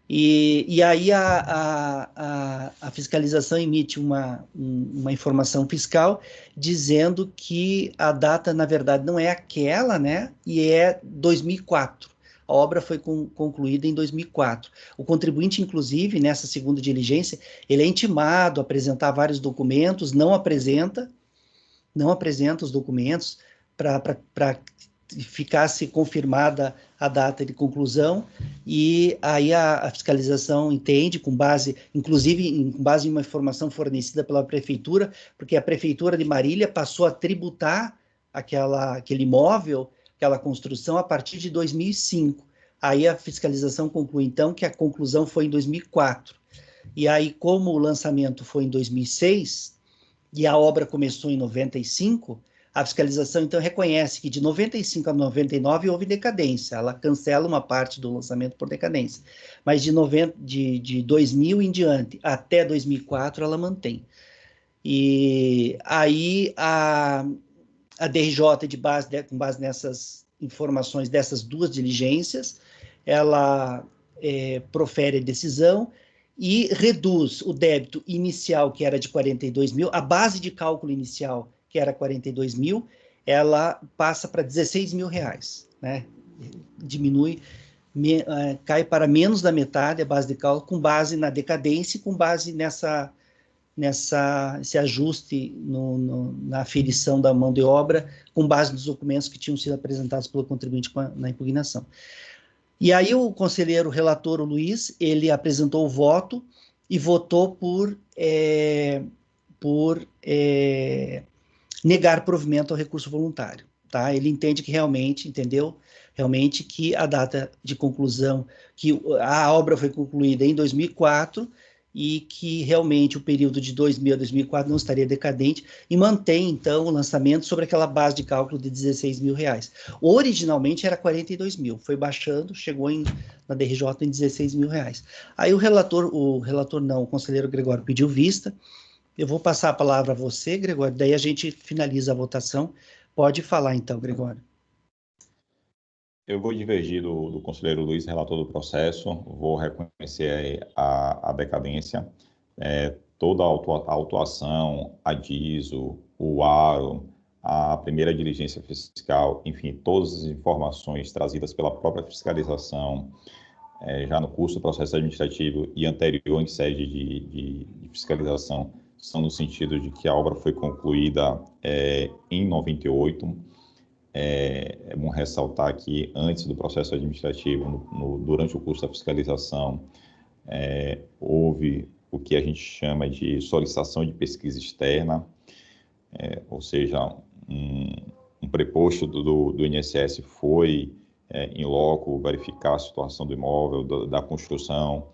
E aí a fiscalização emite uma informação fiscal dizendo que a data, na verdade, não é aquela, né? E é 2004. A obra foi concluída em 2004. O contribuinte, inclusive, nessa segunda diligência, ele é intimado a apresentar vários documentos, não apresenta os documentos para ficasse confirmada a data de conclusão, e aí a fiscalização entende, inclusive com base em uma informação fornecida pela prefeitura, porque a prefeitura de Marília passou a tributar aquele imóvel, aquela construção, a partir de 2005. Aí a fiscalização conclui, então, que a conclusão foi em 2004. E aí, como o lançamento foi em 2006, e a obra começou em 95, a fiscalização, então, reconhece que de 95 a 99 houve decadência, ela cancela uma parte do lançamento por decadência, mas de 2000 em diante até 2004 ela mantém. E aí a DRJ, com base nessas informações dessas duas diligências, ela profere a decisão e reduz o débito inicial, que era de 42 mil, a base de cálculo inicial, que era 42 mil, ela passa para 16 mil reais, né? Diminui, cai para menos da metade a base de cálculo, com base na decadência e com base nesse ajuste na aferição da mão de obra, com base nos documentos que tinham sido apresentados pelo contribuinte na impugnação. E aí o conselheiro relator, o Luiz, ele apresentou o voto e votou por negar provimento ao recurso voluntário, tá? Ele entende que realmente que a data de conclusão, que a obra foi concluída em 2004 e que realmente o período de 2000 a 2004 não estaria decadente, e mantém, então, o lançamento sobre aquela base de cálculo de 16 mil reais. Originalmente era 42 mil, foi baixando, chegou na DRJ em 16 mil reais. Aí o conselheiro Gregório pediu vista. Eu vou passar a palavra a você, Gregório, daí a gente finaliza a votação. Pode falar, então, Gregório. Eu vou divergir do conselheiro Luiz, relator do processo, vou reconhecer a decadência, toda a autuação, a DISO, o ARO, a primeira diligência fiscal, enfim, todas as informações trazidas pela própria fiscalização, já no curso do processo administrativo e anterior em sede de fiscalização, são no sentido de que a obra foi concluída em 98. É bom ressaltar que antes do processo administrativo, durante o curso da fiscalização, houve o que a gente chama de solicitação de pesquisa externa, ou seja, um preposto do INSS foi em loco verificar a situação do imóvel, da construção,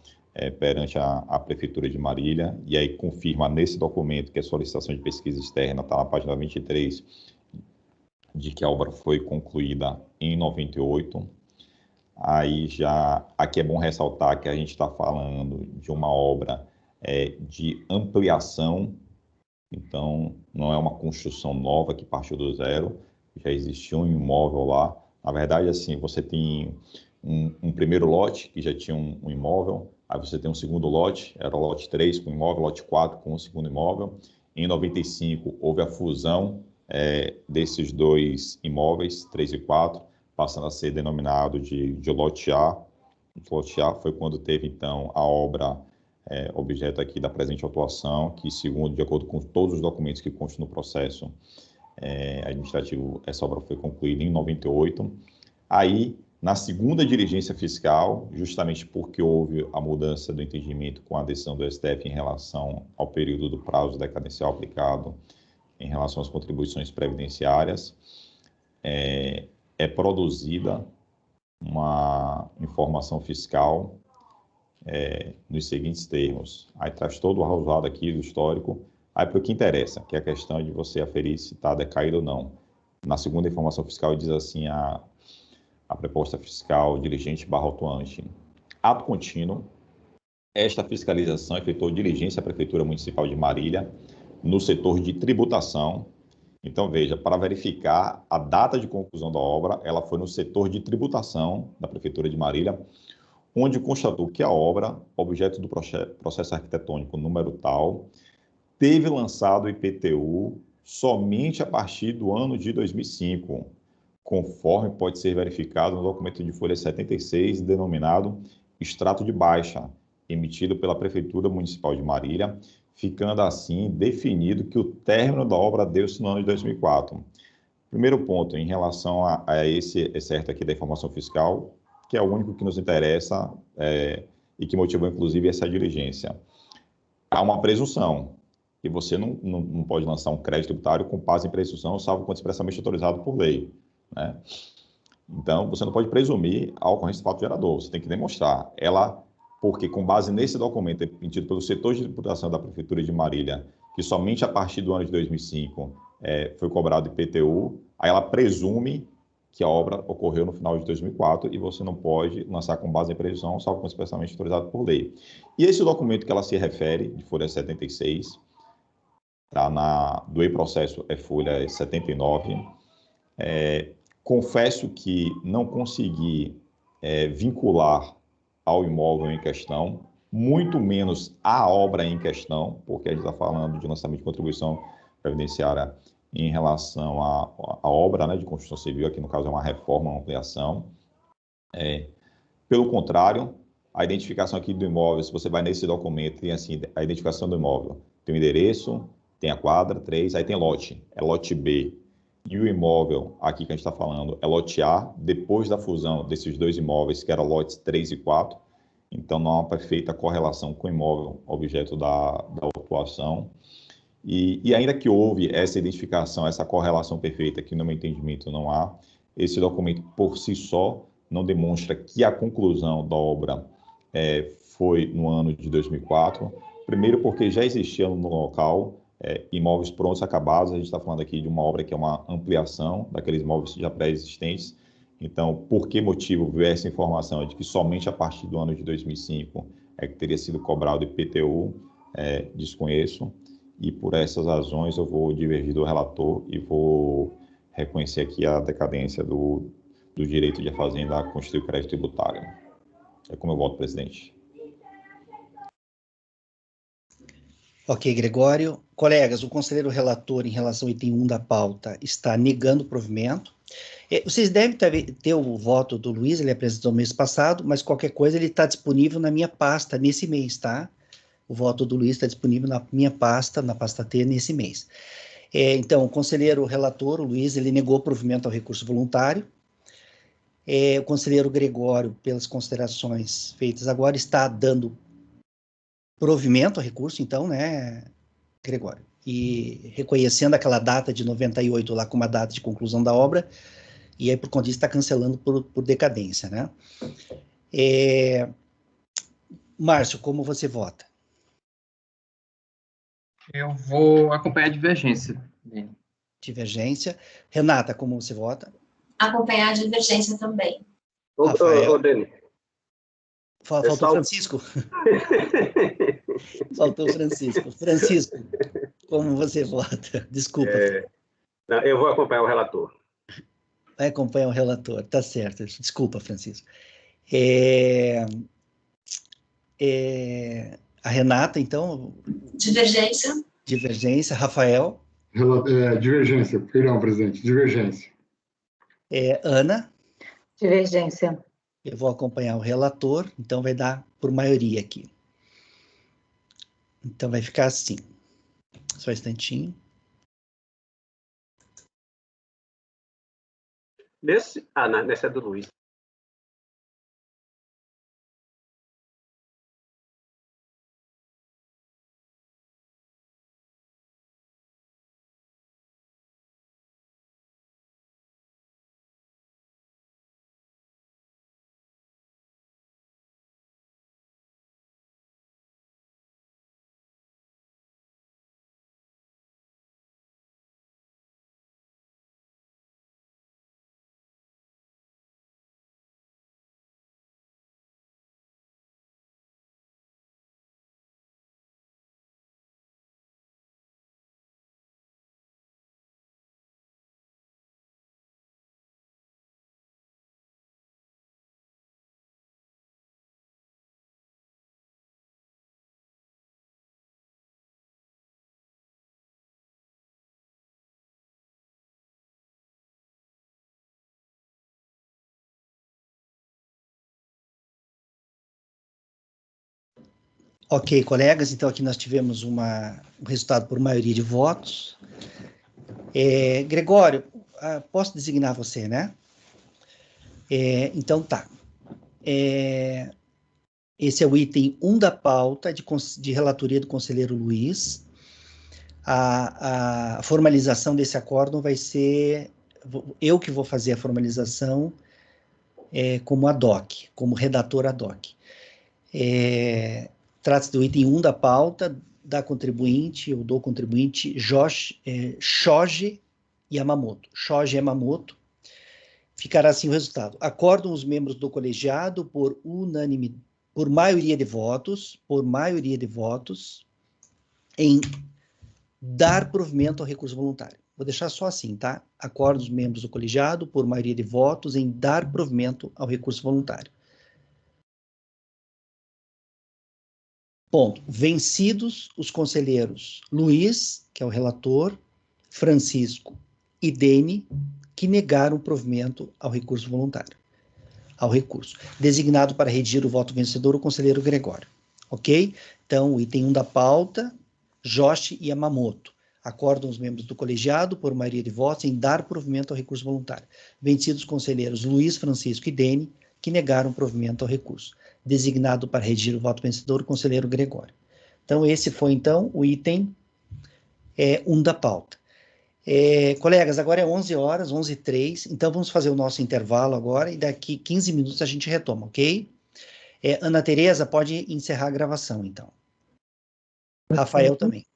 perante a Prefeitura de Marília, e aí confirma nesse documento que a solicitação de pesquisa externa está na página 23, de que a obra foi concluída em 98. Aí aqui é bom ressaltar que a gente está falando de uma obra de ampliação, então não é uma construção nova que partiu do zero, já existia um imóvel lá. Na verdade, assim, você tem um primeiro lote que já tinha um imóvel, aí você tem um segundo lote, era o lote 3 com imóvel, lote 4 com o segundo imóvel. Em 95 houve a fusão desses dois imóveis, 3 e 4, passando a ser denominado de lote A. O lote A foi quando teve, então, a obra objeto aqui da presente autuação, que, de acordo com todos os documentos que constam no processo administrativo, essa obra foi concluída em 98. Aí, na segunda diligência fiscal, justamente porque houve a mudança do entendimento com a decisão do STF em relação ao período do prazo decadencial aplicado em relação às contribuições previdenciárias, produzida uma informação fiscal nos seguintes termos. Aí traz todo o arrojado aqui do histórico. Aí para o que interessa, que é a questão de você aferir se está decaído ou não. Na segunda informação fiscal diz assim a proposta fiscal diligente / autuante. ato contínuo, esta fiscalização efetuou diligência à Prefeitura Municipal de Marília no setor de tributação. Então, veja, para verificar a data de conclusão da obra, ela foi no setor de tributação da Prefeitura de Marília, onde constatou que a obra, objeto do processo arquitetônico número tal, teve lançado o IPTU somente a partir do ano de 2005, conforme pode ser verificado no documento de folha 76, denominado extrato de baixa, emitido pela Prefeitura Municipal de Marília, ficando assim definido que o término da obra deu-se no ano de 2004. Primeiro ponto, em relação a esse excerto aqui da informação fiscal, que é o único que nos interessa e que motivou, inclusive, essa diligência. Há uma presunção, que você não pode lançar um crédito tributário com base em presunção, salvo quando expressamente autorizado por lei, né? Então, você não pode presumir a ocorrência do fato gerador, você tem que demonstrar. Porque com base nesse documento emitido pelo setor de tributação da Prefeitura de Marília, que somente a partir do ano de 2005 foi cobrado IPTU, aí ela presume que a obra ocorreu no final de 2004 e você não pode lançar com base em previsão, salvo quando expressamente autorizado por lei. E esse documento que ela se refere, de folha 76, do e-processo é folha 79, confesso que não consegui vincular ao imóvel em questão, muito menos à obra em questão, porque a gente está falando de lançamento de contribuição previdenciária em relação à obra, né, de construção civil, aqui no caso é uma reforma, uma ampliação. Pelo contrário, a identificação aqui do imóvel, se você vai nesse documento, tem assim, a identificação do imóvel, tem o endereço, tem a quadra, 3, aí tem lote, é lote B. E o imóvel, aqui que a gente está falando, é lote A, depois da fusão desses dois imóveis, que eram lotes 3 e 4, então não há uma perfeita correlação com o imóvel objeto da autuação. E ainda que houve essa identificação, essa correlação perfeita, que no meu entendimento não há, esse documento por si só não demonstra que a conclusão da obra foi no ano de 2004, primeiro porque já existiam no local imóveis prontos, acabados, a gente está falando aqui de uma obra que é uma ampliação daqueles imóveis já pré-existentes. Então, por que motivo veio essa informação de que somente a partir do ano de 2005 é que teria sido cobrado o IPTU? Desconheço. E por essas razões eu vou divergir do relator e vou reconhecer aqui a decadência do direito de a Fazenda a constituir o crédito tributário. É como eu voto, presidente. Ok, Gregório. Colegas, o conselheiro relator, em relação ao item 1 da pauta, está negando o provimento. Vocês devem ter o voto do Luiz, ele apresentou no mês passado, mas qualquer coisa ele está disponível na minha pasta nesse mês, tá? O voto do Luiz está disponível na minha pasta, na pasta T, nesse mês. Então, o conselheiro relator, o Luiz, ele negou o provimento ao recurso voluntário. O conselheiro Gregório, pelas considerações feitas agora, está dando provimento ao recurso, então, né, Gregório? E reconhecendo aquela data de 98 lá como a data de conclusão da obra, e aí, por conta disso, está cancelando por decadência, né? Márcio, como você vota? Eu vou acompanhar a divergência. Divergência. Renata, como você vota? Acompanhar a divergência também. Ô, Dani. Faltou Francisco? Faltou Francisco. Francisco, como você vota? Desculpa. Não, eu vou acompanhar o relator. Vai acompanhar o relator, tá certo. Desculpa, Francisco. A Renata, então? Divergência. Divergência. Rafael? Divergência, perdão, presidente, divergência. Ana? Divergência. Eu vou acompanhar o relator, então vai dar por maioria aqui. Então vai ficar assim. Só um instantinho. Nesse é do Luiz. Ok, colegas, então aqui nós tivemos um resultado por maioria de votos. Gregório, posso designar você, né? Então tá. Esse é o item 1 da pauta de relatoria do conselheiro Luiz. A formalização desse acórdão vai ser eu que vou fazer a formalização como ad hoc, como redator ad hoc. Trata-se do item 1 da pauta da contribuinte, ou do contribuinte Shoji Yamamoto. Shoji Yamamoto. Ficará assim o resultado. Acordam os membros do colegiado por maioria de votos, em dar provimento ao recurso voluntário. Vou deixar só assim, tá? Acordam os membros do colegiado por maioria de votos em dar provimento ao recurso voluntário. Ponto. Vencidos os conselheiros Luiz, que é o relator, Francisco e Dene, que negaram o provimento ao recurso voluntário. Ao recurso. Designado para redigir o voto vencedor o conselheiro Gregório. Ok? Então, o item 1 da pauta, Joshi Yamamoto. Acordam os membros do colegiado, por maioria de votos, em dar provimento ao recurso voluntário. Vencidos os conselheiros Luiz, Francisco e Dene, que negaram o provimento ao recurso. Designado para redigir o voto vencedor, o conselheiro Gregório. Então, esse foi, então, o item 1 da pauta. Colegas, agora é 11 horas, 11h03, então vamos fazer o nosso intervalo agora, e daqui 15 minutos a gente retoma, ok? Ana Tereza, pode encerrar a gravação, então. Rafael também.